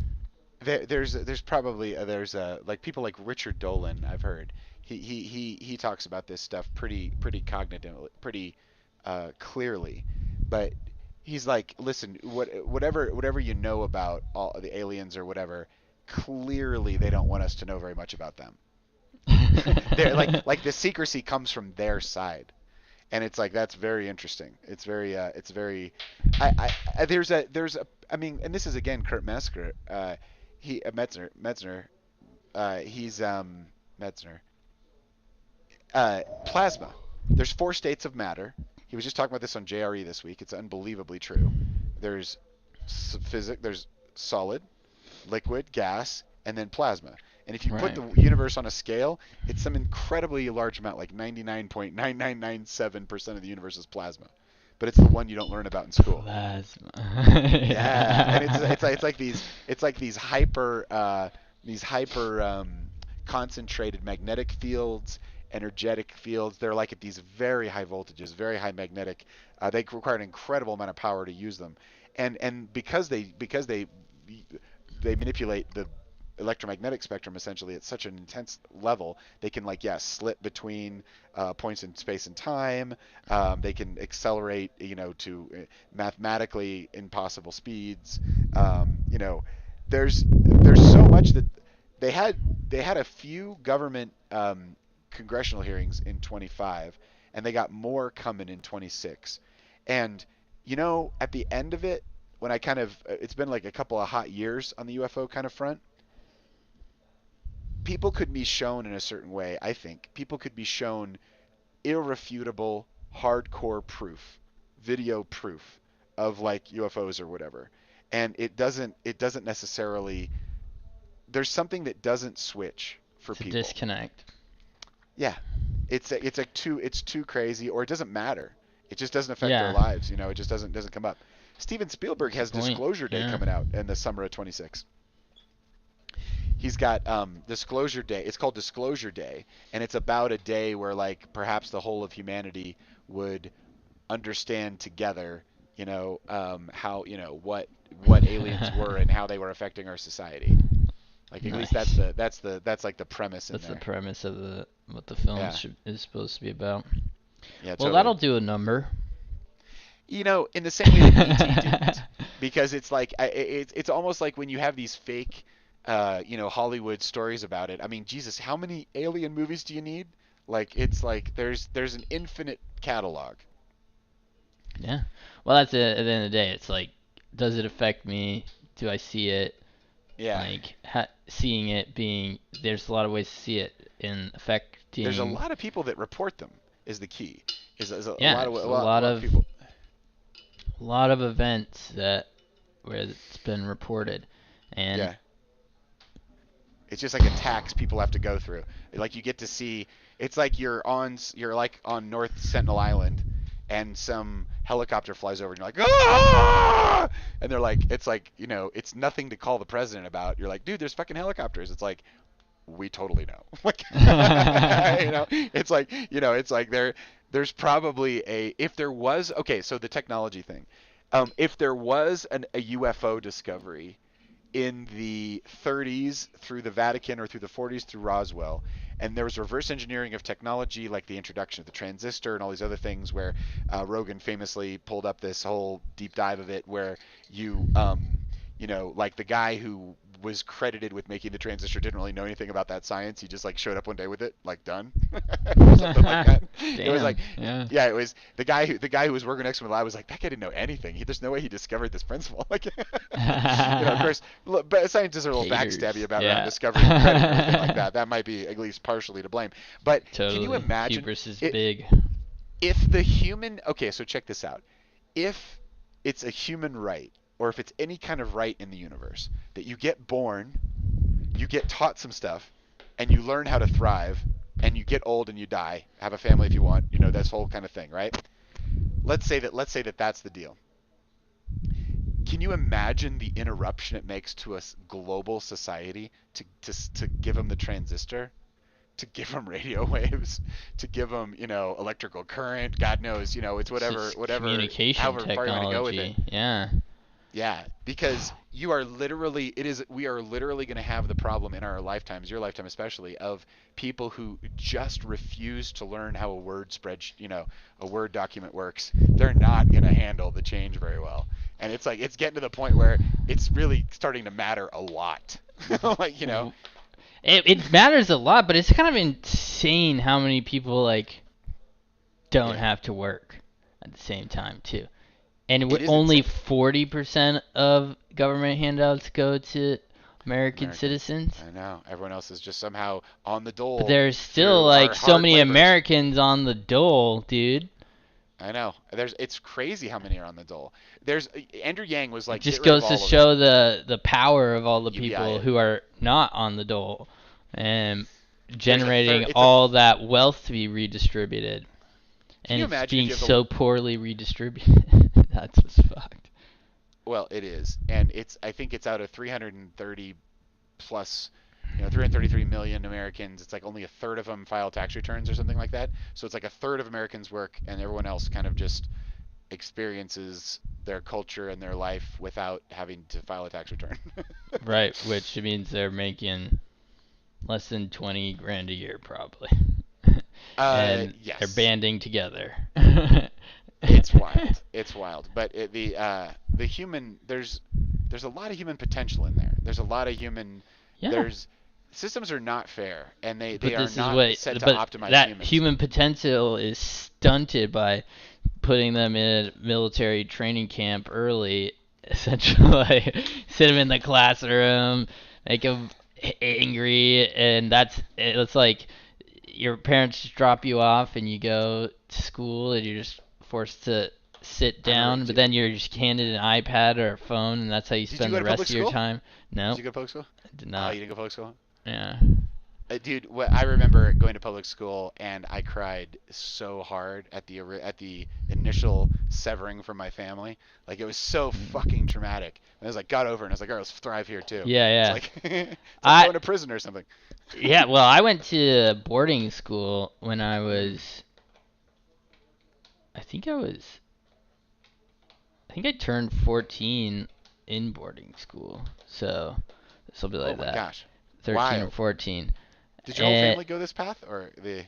There's probably there's like people like Richard Dolan. I've heard he talks about this stuff pretty cognitively, pretty clearly, but he's like, listen, whatever you know about all the aliens or whatever, clearly they don't want us to know very much about them. They're like the secrecy comes from their side, and it's like that's very interesting. It's very there's a I mean, and this is again Kurt Metzger, Metzner, he's Metzner, plasma. There's four states of matter. He was just talking about this on JRE this week. It's unbelievably true. There's there's solid, liquid, gas, and then plasma. And if you put Right. the universe on a scale, it's some incredibly large amount, like 99.9997% of the universe is plasma. But it's the one you don't learn about in school. Plasma. Yeah, and it's like these hyper concentrated magnetic fields, energetic fields. They're like at these very high voltages, very high magnetic. They require an incredible amount of power to use them, and because they manipulate the electromagnetic spectrum essentially at such an intense level, they can like slip between points in space and time. They can accelerate, to mathematically impossible speeds. You know, there's so much that they had they had a few government congressional hearings in 25, and they got more coming in 26. And at the end of it, when I kind of it's been like a couple of hot years on the UFO kind of front, people could be shown in a certain way. I think people could be shown irrefutable, hardcore proof, video proof of like UFOs or whatever, and it doesn't necessarily. There's something that doesn't switch for It's a people. disconnect. Yeah, it's too crazy, or it doesn't matter. It just doesn't affect their Yeah. lives. It just doesn't come up. Steven Spielberg has Point. Disclosure Day Yeah. coming out in the summer of 26. He's got Disclosure Day. It's called Disclosure Day, and it's about a day where like perhaps the whole of humanity would understand together, how what aliens were and how they were affecting our society. Like at least Nice. that's like the premise in That's the there. premise of what the film Yeah. is supposed to be about. Yeah, Well, totally. that'll do a number. In the same way that ET didn't, because it's like it's almost like when you have these fake, Hollywood stories about it. I mean, Jesus, how many alien movies do you need? Like it's like there's an infinite catalog. Yeah. Well, that's it. At the end of the day, it's like, does it affect me? Do I see it? Yeah. Like, seeing it being, there's a lot of ways to see it in affecting. There's a lot of people that report them is the key. Is a Yeah, lot of there's a lot of a people. lot of events where it's been reported, and Yeah. It's just like a tax people have to go through. Like you get to see, it's like you're like on North Sentinel Island, and some helicopter flies over, and you're like, ah! And they're like, it's like, it's nothing to call the president about. You're like, dude, there's fucking helicopters. It's like, we totally know. Like, it's like there's probably if there was, okay, so the technology thing, if there was a UFO discovery in the 30s through the Vatican or through the 40s through Roswell, and there was reverse engineering of technology like the introduction of the transistor and all these other things where Rogan famously pulled up this whole deep dive of it where like the guy who was credited with making the transistor didn't really know anything about that science. He just like showed up one day with it, like done, or something like that. It was like, Damn, yeah, it was the guy who was working next to him in the lab was like, that guy didn't know anything. There's no way he discovered this principle. Like, of course, but scientists are a little Haters. backstabby about Yeah. around discovering credit and everything like that. That might be at least partially to blame. But Totally. can you imagine Hubris is it, big. if the human? Okay, so check this out. If it's a human right, or if it's any kind of right in the universe, that you get born, you get taught some stuff, and you learn how to thrive, and you get old and you die, have a family if you want, this whole kind of thing, right? Let's say that that's the deal. Can you imagine the interruption it makes to a global society to give them the transistor, to give them radio waves, to give them electrical current? God knows, it's whatever, It's however communication far you technology. want to go with it. Yeah. Yeah, because we are literally going to have the problem in our lifetimes, your lifetime especially, of people who just refuse to learn how a a Word document works. They're not going to handle the change very well. And it's like, it's getting to the point where it's really starting to matter a lot. Like, It matters a lot, but it's kind of insane how many people like don't Yeah. have to work at the same time too. And It is only insane. 40% of government handouts go to American Americans. cits. I know. Everyone else is just somehow on the dole. But there's still through like our so hard many labors. Americans on the dole, dude. I know. It's crazy how many are on the dole. There's Andrew Yang was like, It just get rid of goes to all of show us. the power of all the UBI people it. who are not on the dole and generating it's a- all that wealth to be redistributed. Can And you it's imagine if being you have so poorly redistributed. That's what's fucked. Well, it is, and I think it's out of 330 plus, 333 million Americans. It's like only a third of them file tax returns or something like that. So it's like a third of Americans work, and everyone else kind of just experiences their culture and their life without having to file a tax return. Right, which means they're making less than 20 grand a year probably. And Yes. they're banding together. It's wild. It's wild. But the human, there's a lot of human potential in there. There's a lot of human. Yeah. There's systems are not fair, and they But are this is not what, set to but optimize that humans. human potential is stunted by putting them in a military training camp early, essentially. Sit them in the classroom, make them angry, and it's like your parents just drop you off and you go to school and you're just forced to sit I remember. down, but then you're just handed an iPad or a phone, and that's how you Did you spend go the to rest public of your school? time. Did No, you go to public school? I did Oh, not. you didn't go to public school? Yeah. Dude, I remember going to public school and I cried so hard at the initial severing from my family. Like it was so fucking traumatic. And I was like, got over it, and I was like, all right, let's thrive here too. Yeah, It's yeah. like it's like I going to prison or something. Yeah, well, I went to boarding school when I Mm. was I think I was I think I turned 14 in boarding school. So, something Oh like my that. gosh. 13 or Wild. 14. Did your whole And family go this path or the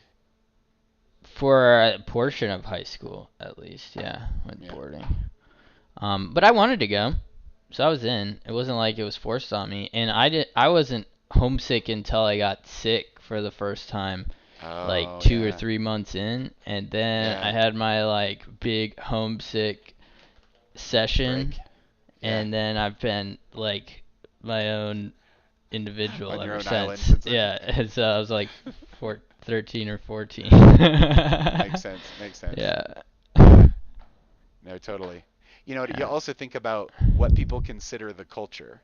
for a portion of high school at least, yeah, went yeah. boarding. But I wanted to go. So I was in. It wasn't like it was forced on me, and I wasn't homesick until I got sick for the first time, like Oh, 2 or 3 months in, and then I yeah. had my like big homesick session, Break. Yeah. and then I've been like my own individual On your ever own island since. since then. Yeah, and so I was like 13 or 14. Makes sense. Makes sense. Yeah. Yeah. No, totally. You Yeah. also think about what people consider the culture,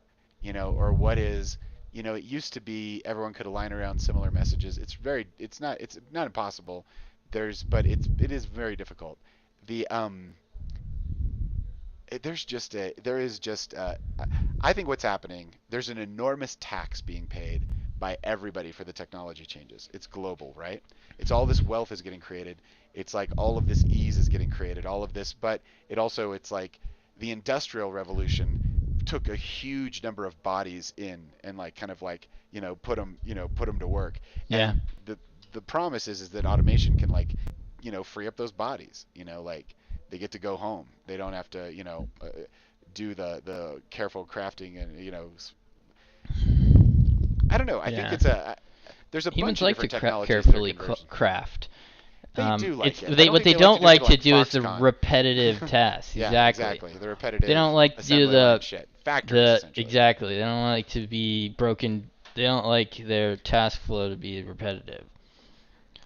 or what is, it used to be everyone could align around similar messages. It's not impossible. But it is very difficult. The there is just I think what's happening, there's an enormous tax being paid by everybody for the technology changes. It's global, right? It's all this wealth is getting created. It's like all of this ease is getting created, all of this, but it's like the industrial revolution took a huge number of bodies in and like kind of like, put them to work. Yeah. And the promise is that automation can like, free up those bodies, like they get to go home. They don't have to, do the careful crafting and I don't know. I think Yeah. there's a bunch Humans of like to different technologies that are carefully converged. craft. They do It's like it. I don't what think they they like to don't do it like to like do is the Foxconn. repetitive tasks. Yeah, Exactly. exactly. The They repetitive don't like to do assembly line shit. Factories essentially. exactly. They don't like to be broken. They don't like their task flow to be repetitive.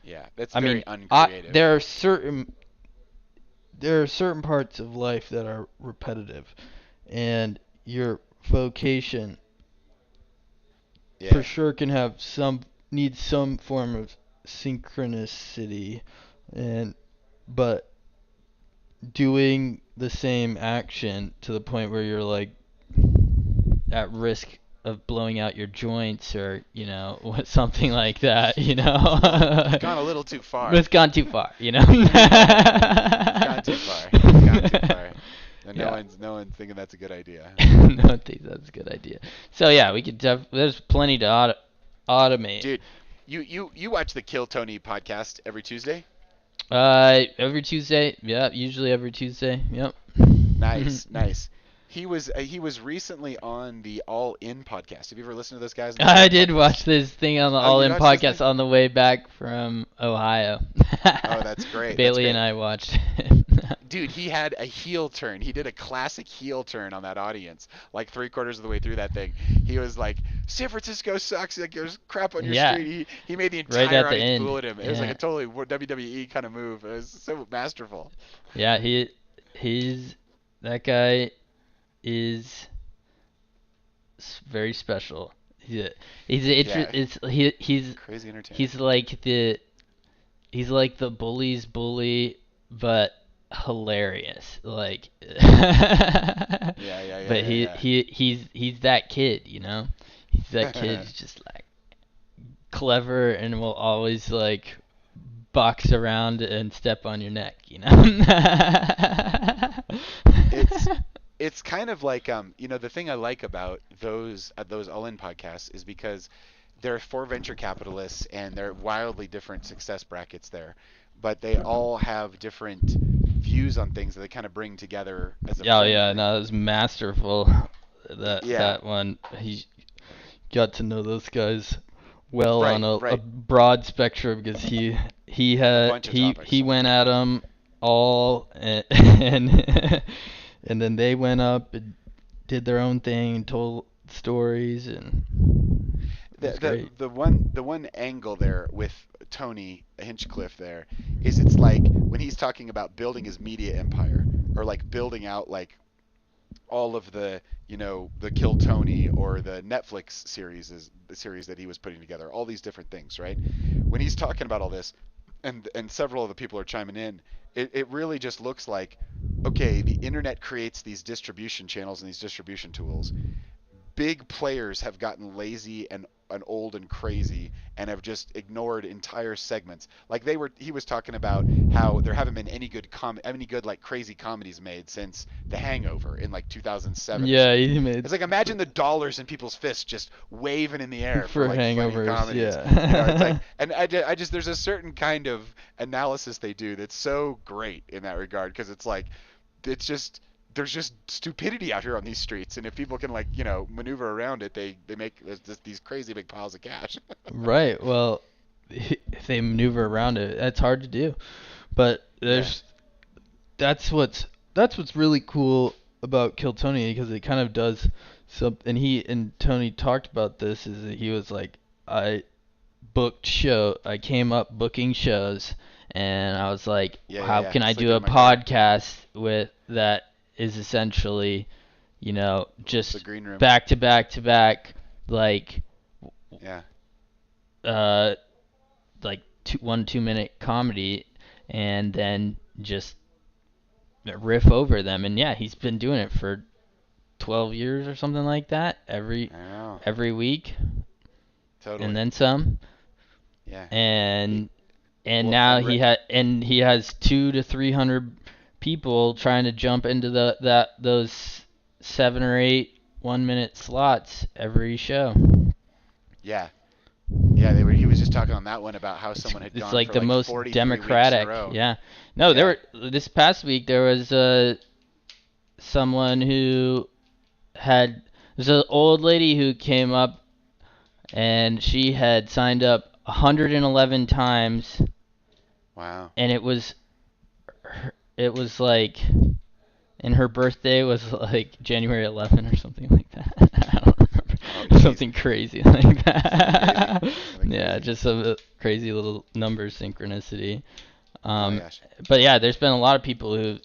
Yeah, that's I very mean, uncreative. there are certain parts of life that are repetitive, and your vocation for Yeah. sure can have needs some form of synchronicity, and but doing the same action to the point where you're like at risk of blowing out your joints or something like that, It's gone a little too far. It's gone too far, It's gone too far. It's gone too far. And Yeah. no one's thinking that's a good idea. No one thinks that's a good idea. So yeah, we could there's plenty to automate. Dude, you watch the Kill Tony podcast every Tuesday? Every Tuesday. Yeah, usually every Tuesday. Yep. Nice, nice. He was recently on the All In podcast. Have you ever listened to those guys? On the All I In did podcast? watch this thing on the Oh, All you In watched this podcast thing? on the way back from Ohio. Oh, that's great. Bailey That's and great. I watched it. Dude, he had a heel turn. He did a classic heel turn on that audience, like 3/4 of the way through that thing. He was like, "San Francisco sucks. Like there's crap on your Yeah. street." He made the Right entire at the audience end. boo at him. It was like Yeah. a totally WWE kind of move. It was so masterful. Yeah, that guy is very special. Yeah, crazy entertaining. He's like the bully's bully, but hilarious. Like, Yeah, yeah, yeah, but yeah, yeah. he's that kid, He's that kid who's just like clever and will always like box around and step on your neck, it's it's kind of like the thing I like about those All In podcasts is because there are four venture capitalists and they're wildly different success brackets there, but they all have different views on things that they kind of bring together as a Yeah, friend yeah, group. no, it was masterful. Yeah. That one, he got to know those guys. well on Right, a right. broad spectrum because A bunch of topics. he went at them all and and then they went up and did their own thing and told stories and it was great. The one angle there with Tony Hinchcliffe there is it's like when he's talking about building his media empire or like building out like all of the the Kill Tony or the Netflix series is the series that he was putting together, all these different things, right? When he's talking about all this, and several of the people are chiming in, it really just looks like, okay, the internet creates these distribution channels and these distribution tools. Big players have gotten lazy and old and crazy and have just ignored entire segments. Like he was talking about how there haven't been any good like crazy comedies made since The Hangover in like 2007. Yeah, he made It's like imagine the dollars in people's fists just waving in the air for like funny hangovers. comedies. Yeah. It's like, and I just there's a certain kind of analysis they do that's so great in that regard because it's like it's just there's just stupidity out here on these streets, and if people can like maneuver around it, they make these crazy big piles of cash. Right. Well, if they maneuver around it, that's hard to do. But that's what's really cool about Kill Tony because it kind of does something. And he and Tony talked about this. Is that he was like, I came up booking shows, and I was like, how can I Just like do a in my car. podcast with that is essentially, The just green room. back to back to back, like Yeah. uh like 2 minute comedy and then just riff over them. And yeah, he's been doing it for 12 years or something like that I know. every week Totally. and then some. Yeah. And Well, now and he has 200 to 300 people trying to jump into those 7 or 8 1 minute slots every show. Yeah. Yeah, he was just talking on that one about how someone had It's gone like for the like most 43 democratic. weeks in a row. Yeah. No, Yeah. this past week there was someone who there's an old lady who came up and she had signed up 111 times Wow. and it was like and her birthday was like January 11 or something like that. I don't remember. Oh, Something crazy like that. Something Yeah, crazy. just some crazy little number synchronicity. Oh my gosh. But yeah, there's been a lot of people who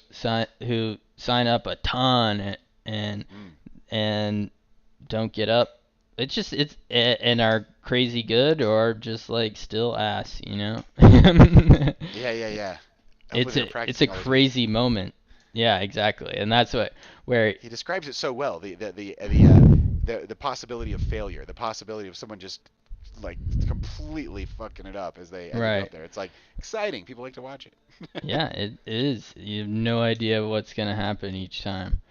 sign up a ton and and don't get up. And are crazy good or just like still ass. Yeah. It's Hopefully they're a practicing all those moves. crazy moment. Yeah, exactly. And that's where He describes it so well. The possibility of failure, the possibility of someone just like completely fucking it up as they go right. up there. It's like exciting. People like to watch it. Yeah, it is. You have no idea what's gonna happen each time.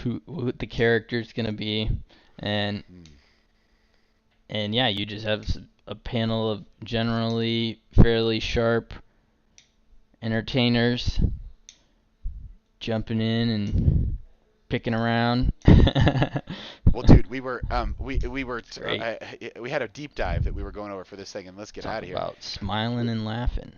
Who the character's gonna be, and yeah, you just have a panel of generally fairly sharp entertainers jumping in and picking around. Well, dude, we were Great. we had a deep dive that we were going over for this thing, and let's get Talk out of here. about smiling and laughing.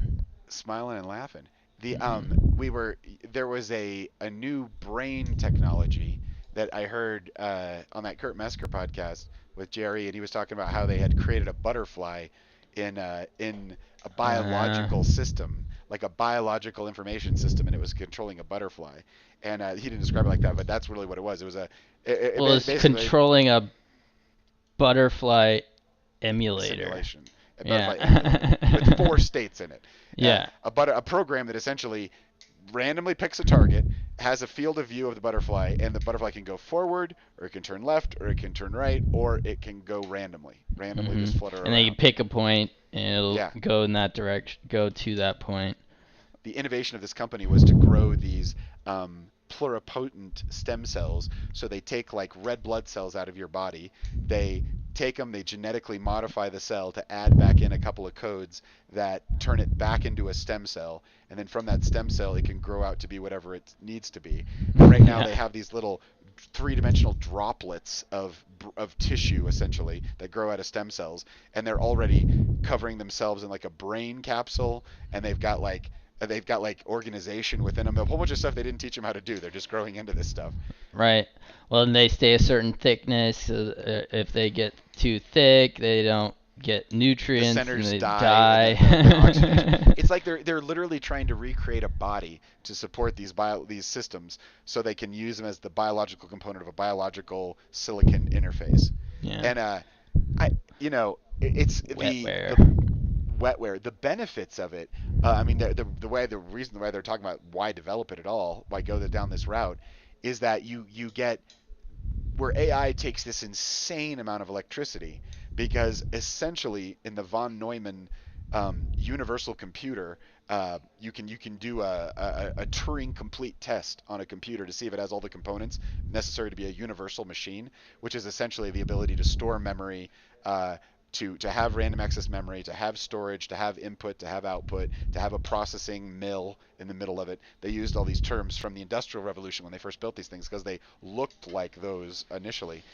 Smiling and laughing. There was a new brain technology that I heard on that Kurt Mesker podcast with Jerry, and he was talking about how they had created a butterfly in a biological system, like a biological information system, and it was controlling a butterfly. And he didn't describe it like that, but that's really what it was. It was It's basically controlling a butterfly emulator. simulation. A Yeah. butterfly emulator with 4 states in it. Yeah. A program that essentially randomly picks a target, has a field of view of the butterfly, and the butterfly can go forward, or it can turn left, or it can turn right, or it can go randomly just flutter around. And then you pick a point, and it'll Yeah. go in that direction, go to that point. The innovation of this company was to grow these pluripotent stem cells. So they take like red blood cells out of your body, they take them, they genetically modify the cell to add back in a couple of codes that turn it back into a stem cell, and then from that stem cell it can grow out to be whatever it needs to be. And right now they have these little three-dimensional droplets of tissue essentially that grow out of stem cells, and they're already covering themselves in like a brain capsule, and they've got like organization within them, a whole bunch of stuff they didn't teach them how to do. They're just growing into this stuff. Right. Well, and they stay a certain thickness. If they get too thick, they don't get The nutrients and centers they die, die. and the oxygen. It's like they're literally trying to recreate a body to support these systems, so they can use them as the biological component of a biological silicon interface. Yeah. And I you know it's Wetware. the wetware. The benefits of it. I mean, the reason why they're talking about why develop it at all, why go down this route, is that you get where AI takes this insane amount of electricity, because essentially in the von Neumann universal computer, you can do a Turing complete test on a computer to see if it has all the components necessary to be a universal machine, which is essentially the ability to store memory, to have random access memory, to have storage, to have input, to have output, to have a processing mill in the middle of it. They used all these terms from the Industrial Revolution when they first built these things because they looked like those initially.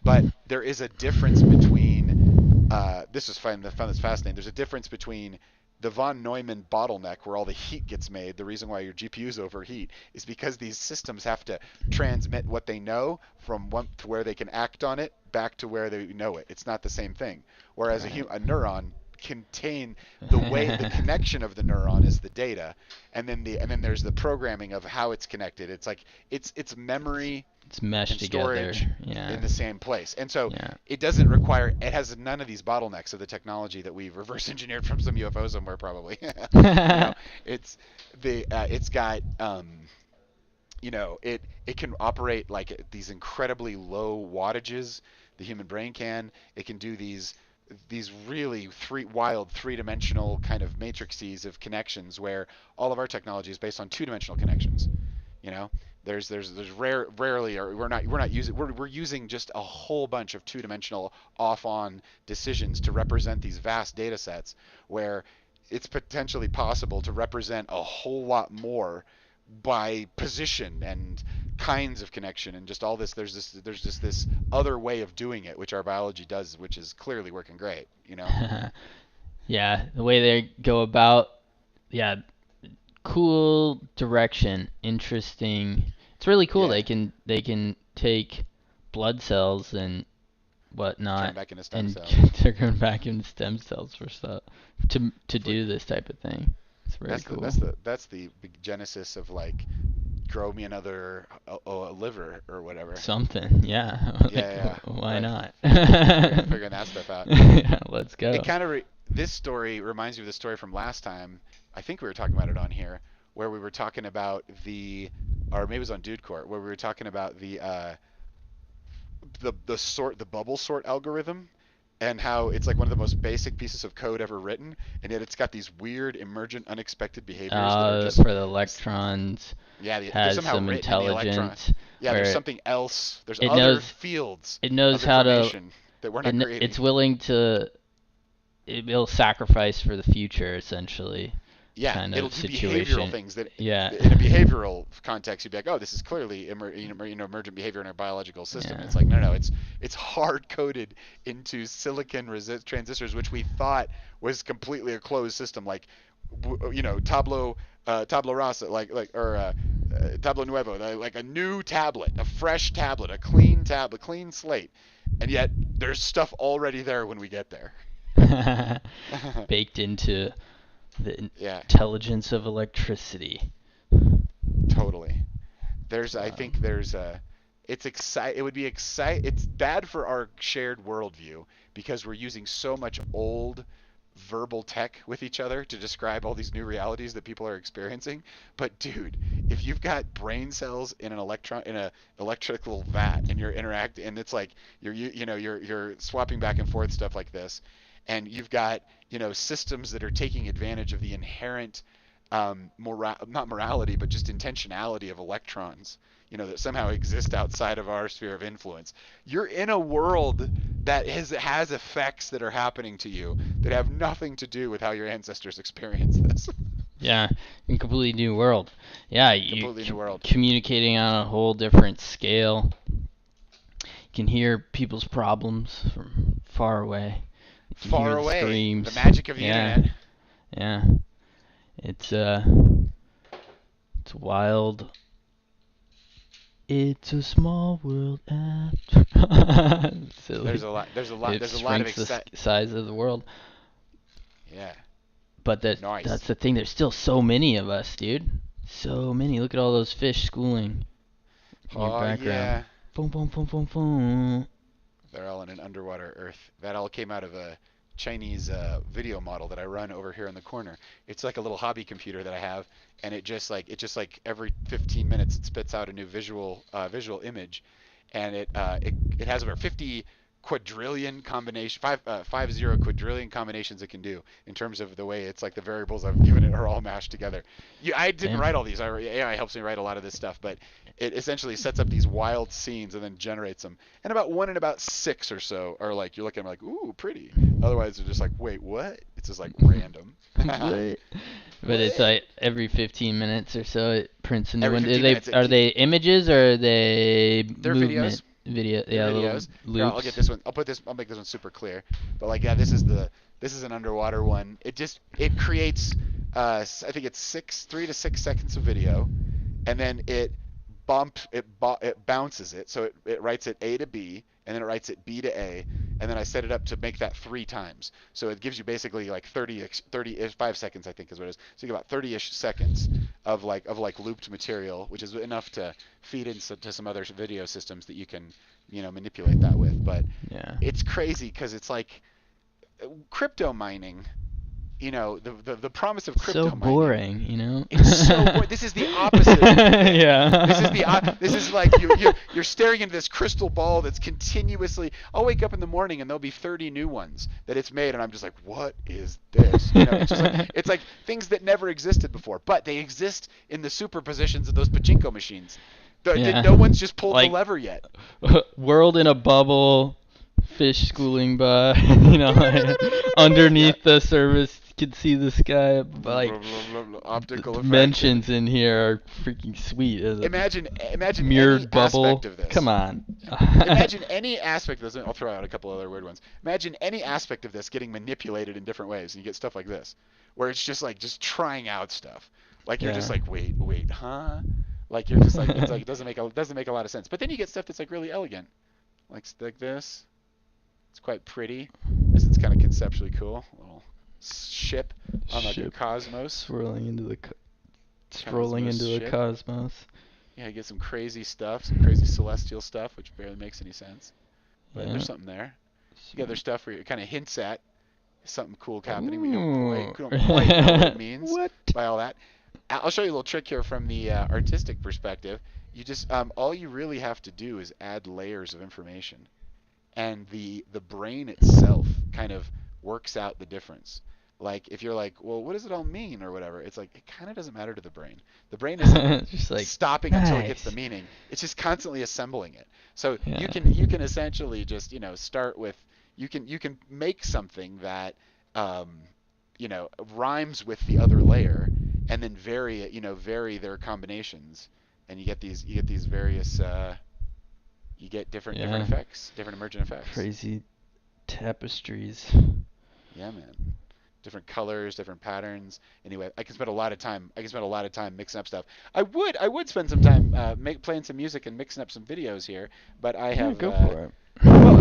But there is a difference between, this is fun, I found this fascinating, there's a difference between the von Neumann bottleneck, where all the heat gets made. The reason why your GPUs overheat is because these systems have to transmit what they know from one to where they can act on it back to where they know it. It's not the same thing. Whereas Right. a neuron contain the way the connection of the neuron is the data, and then there's the programming of how it's connected. It's like it's memory It's meshed and together. storage Yeah. in the same place. And so Yeah. it doesn't require, it has none of these bottlenecks of the technology that we've reverse engineered from some UFO somewhere probably. It's got it can operate like at these incredibly low wattages. The human brain can. It can do these really wild three-dimensional kind of matrices of connections, where all of our technology is based on two-dimensional connections. You know, there's rarely, or we're using just a whole bunch of two-dimensional off-on decisions to represent these vast data sets, where it's potentially possible to represent a whole lot more by position and kinds of connection and just all this. There's just this other way of doing it, which our biology does, which is clearly working great. Yeah, the way they go about, yeah, cool direction, interesting. It's really cool. Yeah. They can take blood cells and whatnot Turn back into stem and cells. turn back into stem cells for stuff to do this type of thing. It's very cool. That's the big genesis of like, grow me another liver or whatever. Something, yeah. Yeah. Why Like, not? figuring that stuff out. Yeah, let's go. It kind of this story reminds me of the story from last time. I think we were talking about it on here, where we were talking about or maybe it was on Dude Court, where we were talking about the bubble sort algorithm, and how it's like one of the most basic pieces of code ever written, and yet it's got these weird, emergent, unexpected behaviors that are just For the electrons, yeah, they're has somehow some written in the electron. intelligence. Yeah, where there's something else. There's it other knows- fields It knows of how to. information that we're not creating. It's willing to. It'll sacrifice for the future, essentially. Yeah, kind of it'll do situation. behavioral things that Yeah. in a behavioral context you'd be like, oh, this is clearly emergent behavior in our biological system. Yeah. It's like, no, it's hard coded into silicon transistors, which we thought was completely a closed system, like tablo rasa, tablo nuevo, like a new tablet, a fresh tablet, a clean tablet, clean slate, and yet there's stuff already there when we get there. Baked into the Yeah. intelligence of electricity. Totally. I think there's it would be it's bad for our shared worldview, because we're using so much old verbal tech with each other to describe all these new realities that people are experiencing. But dude, if you've got brain cells in an electrical vat, and you're interacting, and it's like you're swapping back and forth stuff like this, and you've got systems that are taking advantage of the inherent not morality, but just intentionality of electrons, that somehow exist outside of our sphere of influence. You're in a world that has effects that are happening to you that have nothing to do with how your ancestors experienced this. Yeah, a completely new world. Yeah, Completely new world. Communicating on a whole different scale. can hear people's problems from far away. You can hear Far the away. screams. The magic of the Yeah. internet. Yeah. It's wild. It's a small world after. Silly. There's a lot. There's a lot. It There's a lot of shrinks the size of the world. Yeah. But Nice. that's the thing. There's still so many of us, dude. So many. Look at all those fish schooling in your background. Yeah. Boom, boom, boom, boom, boom. They're all in an underwater Earth. That all came out of a Chinese video model that I run over here in the corner. It's like a little hobby computer that I have, and it just like every 15 minutes it spits out a new visual image, and it has over 50 quadrillion combination 50 quadrillion combinations it can do in terms of the way it's like the variables I've given it are all mashed together. I didn't write all these. AI helps me write a lot of this stuff, but it essentially sets up these wild scenes and then generates them. And about 1 in about 6 or so are like, you're looking at them like, ooh, pretty. Otherwise, they're just like, wait, what? It's just like random. What? But it's like every 15 minutes or so it prints a new Every one. 15 minutes Are they images or are they They're movement? videos. Yeah, Videos. little Here, I'll loops. get this one. I'll make this one super clear. But like, yeah, this is an underwater one. It creates I think it's 3 to 6 seconds of video, and then it bounces it. So it writes it A to B, and then it writes it B to A, and then I set it up to make that 3 times. So it gives you basically like 5 seconds, I think is what it is. So you get about 30-ish seconds of looped material, which is enough to feed into some other video systems that you can, manipulate that with. But Yeah. it's crazy because it's like crypto mining. The promise of crypto So mining. boring, It's so boring. This is the opposite. Yeah. This is like you're staring into this crystal ball that's continuously. I'll wake up in the morning and there'll be 30 new ones that it's made, and I'm just like, what is this? It's just like it's like things that never existed before, but they exist in the superpositions of those pachinko machines. Yeah. No one's just pulled Like- the lever yet. World in a bubble, fish schooling by, like, underneath the surface, you can see the sky, like, Optical the effect. dimensions in here are freaking sweet. Imagine mirrored any bubble. aspect of this. Come on. Imagine any aspect of this. I'll throw out a couple other weird ones. Imagine any aspect of this getting manipulated in different ways, and you get stuff like this, where it's just like just trying out stuff. Like you're just Yeah. like, wait, huh? Like you're just like it's like it doesn't make a lot of sense. But then you get stuff that's like really elegant, like this. It's quite pretty. This is kind of conceptually cool. A little ship on like a Ship cosmos. Strolling into the ship. cosmos. Yeah, you get some crazy stuff, some crazy celestial stuff, which barely makes any sense. But Yeah. there's something there. You get other stuff where it kind of hints at something cool happening, but you don't quite know what it means What? by all that. I'll show you a little trick here from the artistic perspective. You just all you really have to do is add layers of information, and the brain itself kind of works out the difference. Like if you're like, well, what does it all mean or whatever? It's like it kind of doesn't matter to the brain. The brain isn't Just like, stopping until it gets the nice. meaning. It's just constantly assembling it. So Yeah. you can essentially just start with you can make something that rhymes with the other layer, and then vary their combinations, and you get these various you get different effects, different emergent effects. Crazy tapestries. Yeah, man. Different colors, different patterns. Anyway, I can spend a lot of time mixing up stuff. I would spend some time playing some music and mixing up some videos here, but I Yeah, have go for it. well,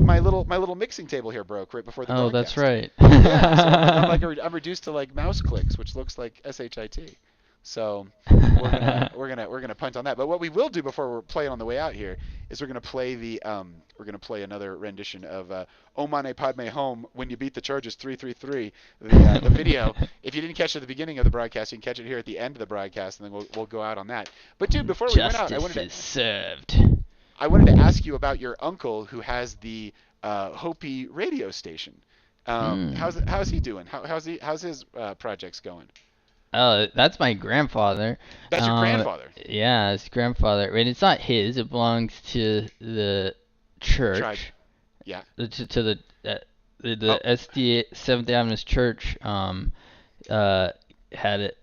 my little mixing table here broke right before the Oh, broadcast. that's right. Yeah, so I'm reduced to like mouse clicks, which looks like shit. So we're gonna punt on that. But what we will do before we're playing on the way out here is we're gonna play another rendition of "O Mane Padme Home" when you beat the charges 333. The video. If you didn't catch it at the beginning of the broadcast, you can catch it here at the end of the broadcast, and then we'll go out on that. But dude, before we went out, Justice is served. I wanted to ask you about your uncle who has the Hopi radio station. How's he doing? How's his projects going? Oh, that's my grandfather. That's your grandfather. Yeah, it's grandfather. I mean, it's not his. It belongs to the church. Tribe. Yeah. To the SD Seventh Adventist Church. Had it.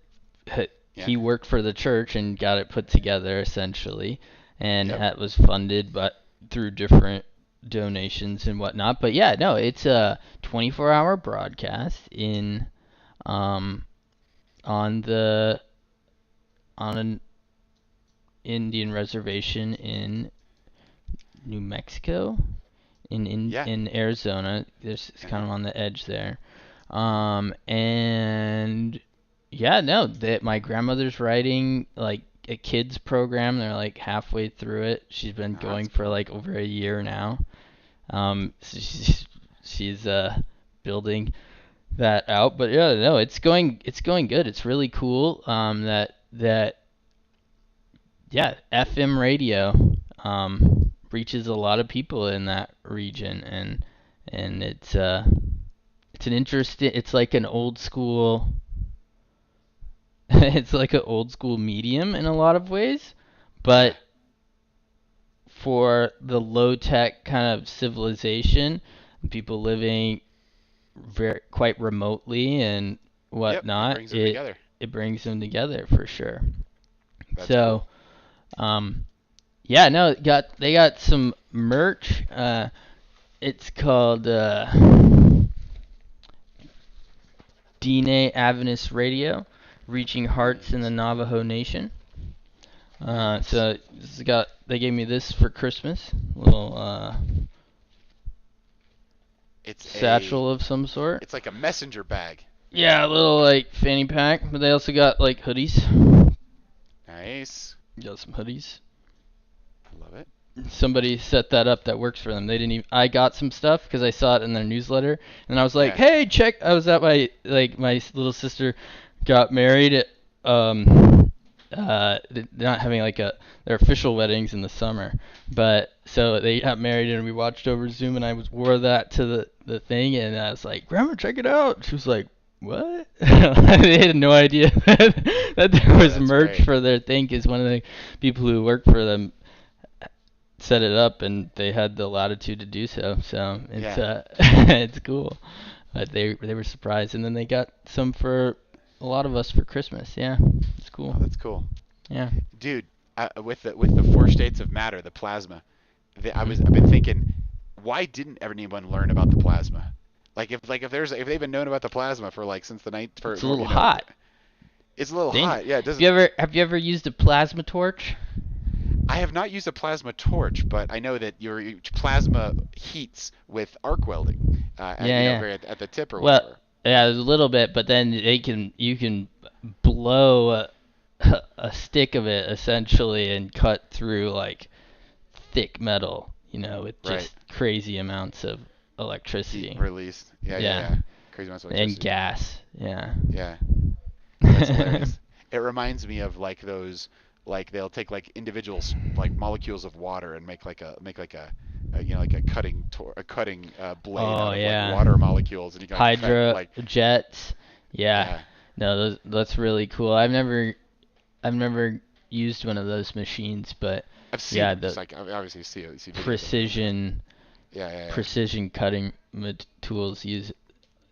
He worked for the church and got it put together essentially, and Yep. that was funded, but through different donations and whatnot. But yeah, no, it's a 24-hour broadcast in on the on an Indian reservation in New Mexico, in Arizona. It's kind of on the edge there. And yeah, no, that my grandmother's writing like a kids program. They're like halfway through it. She's been going for like over a year now. So she's building that out. But yeah, no, it's going good. It's really cool. That yeah, FM radio reaches a lot of people in that region, and it's an interesting. It's like an old school. It's like an old school medium in a lot of ways, but for the low tech kind of civilization, people living quite remotely and whatnot, it brings them together for sure. That's so, cool. Yeah, no, they got some merch. It's called Dine Avenus Radio, reaching hearts in the Navajo Nation. So they gave me this for Christmas, little it's satchel of some sort. It's like a messenger bag. Yeah, a little like fanny pack, but they also got like hoodies. Nice. Got some hoodies. I love it. Somebody set that up that works for them. They didn't even. I got some stuff because I saw it in their newsletter, and I was like, "Hey, check!" I was at my little sister got married. Not having like their official weddings in the summer, but so they got married and we watched over Zoom, and I wore that to the thing, and I was like, "Grandma, check it out." She was like, "What?" They had no idea that there was merch for their thing, because one of the people who worked for them set it up, and they had the latitude to do so. So it's it's cool. But they were surprised, and then they got some for a lot of us for Christmas. Yeah, it's cool. Oh, that's cool. Yeah. Dude, with the 4 states of matter, the plasma, I've been thinking, why didn't anyone learn about the plasma? Like if they've been known about the plasma for like since the night for it's a little hot. It's a little hot. Yeah, it doesn't. Have you ever used a plasma torch? I have not used a plasma torch, but I know that your plasma heats with arc welding. At the tip or whatever. Well, yeah, a little bit, but then you can blow a stick of it essentially and cut through like thick metal, with just crazy amounts of electricity released. Yeah. Crazy amounts of electricity. And gas. Yeah. Yeah. That's hilarious. It reminds me of like those, like they'll take like individual like molecules of water and make like a cutting blade out of like water molecules, and you can hydro jets. Yeah. No, that's really cool. I've never used one of those machines, but I've seen obviously see precision precision cutting tools use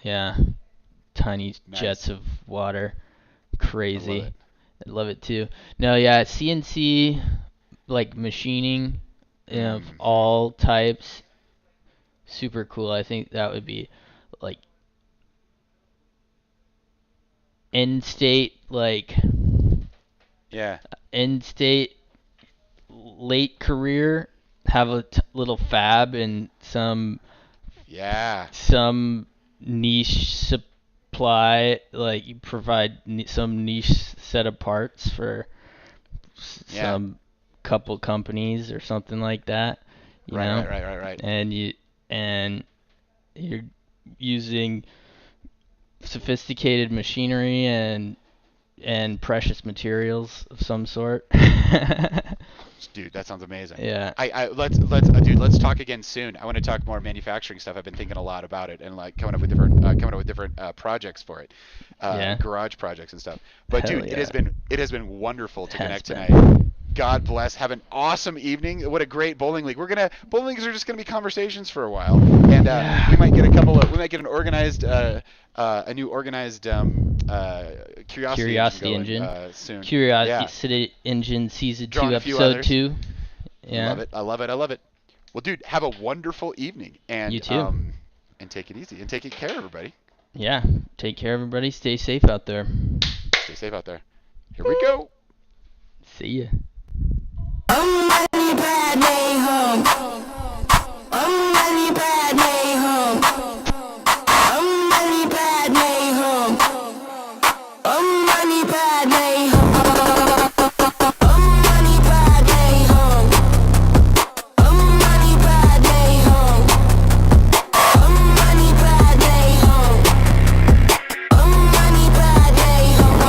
tiny jets of water. Crazy. I love it too. No, yeah, CNC like machining of all types, super cool. I think that would be like end state late career, have a little fab and some niche supply, like you provide some niche set of parts for some couple companies or something like that, you know? Right. And you're using sophisticated machinery and precious materials of some sort. Dude, that sounds amazing. Yeah. Let's talk again soon. I want to talk more manufacturing stuff. I've been thinking a lot about it and like coming up with different projects for it, garage projects and stuff. But dude, it has been wonderful to connect tonight. God bless. Have an awesome evening. What a great bowling league. Bowling leagues are just gonna be conversations for a while, and we might get an organized a new organized Curiosity Engine soon. Curiosity Engine Season 2 Episode 2. Yeah. I love it. Well, dude, have a wonderful evening, You and too. and take it easy, and take care, everybody. Yeah. Take care, everybody. Stay safe out there. Stay safe out there. Here we go. See ya. I'm ready, bad day home. I'm ready, bad day home. I'm ready, bad day home. I'm ready, bad day home. I'm ready, bad day home. I'm ready, bad day home. I'm ready, bad day home. I'm ready, bad day home.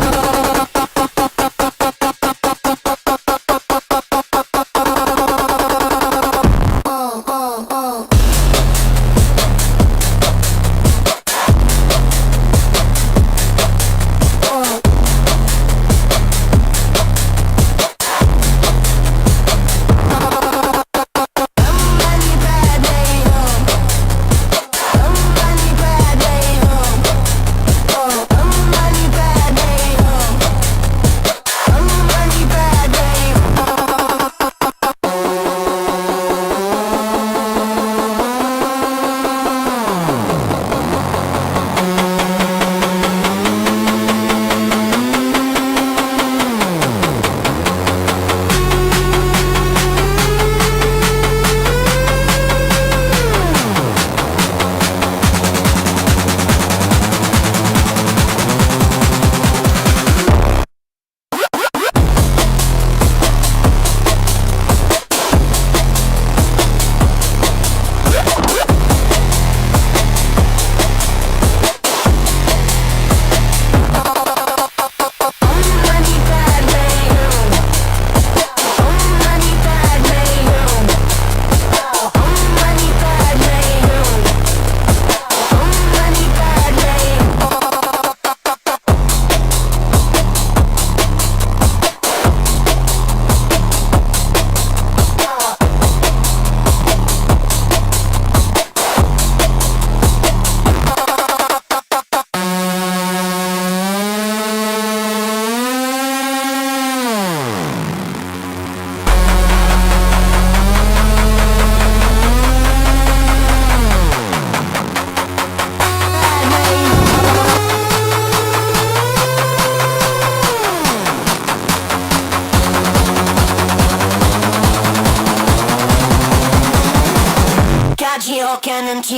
Got you cannon to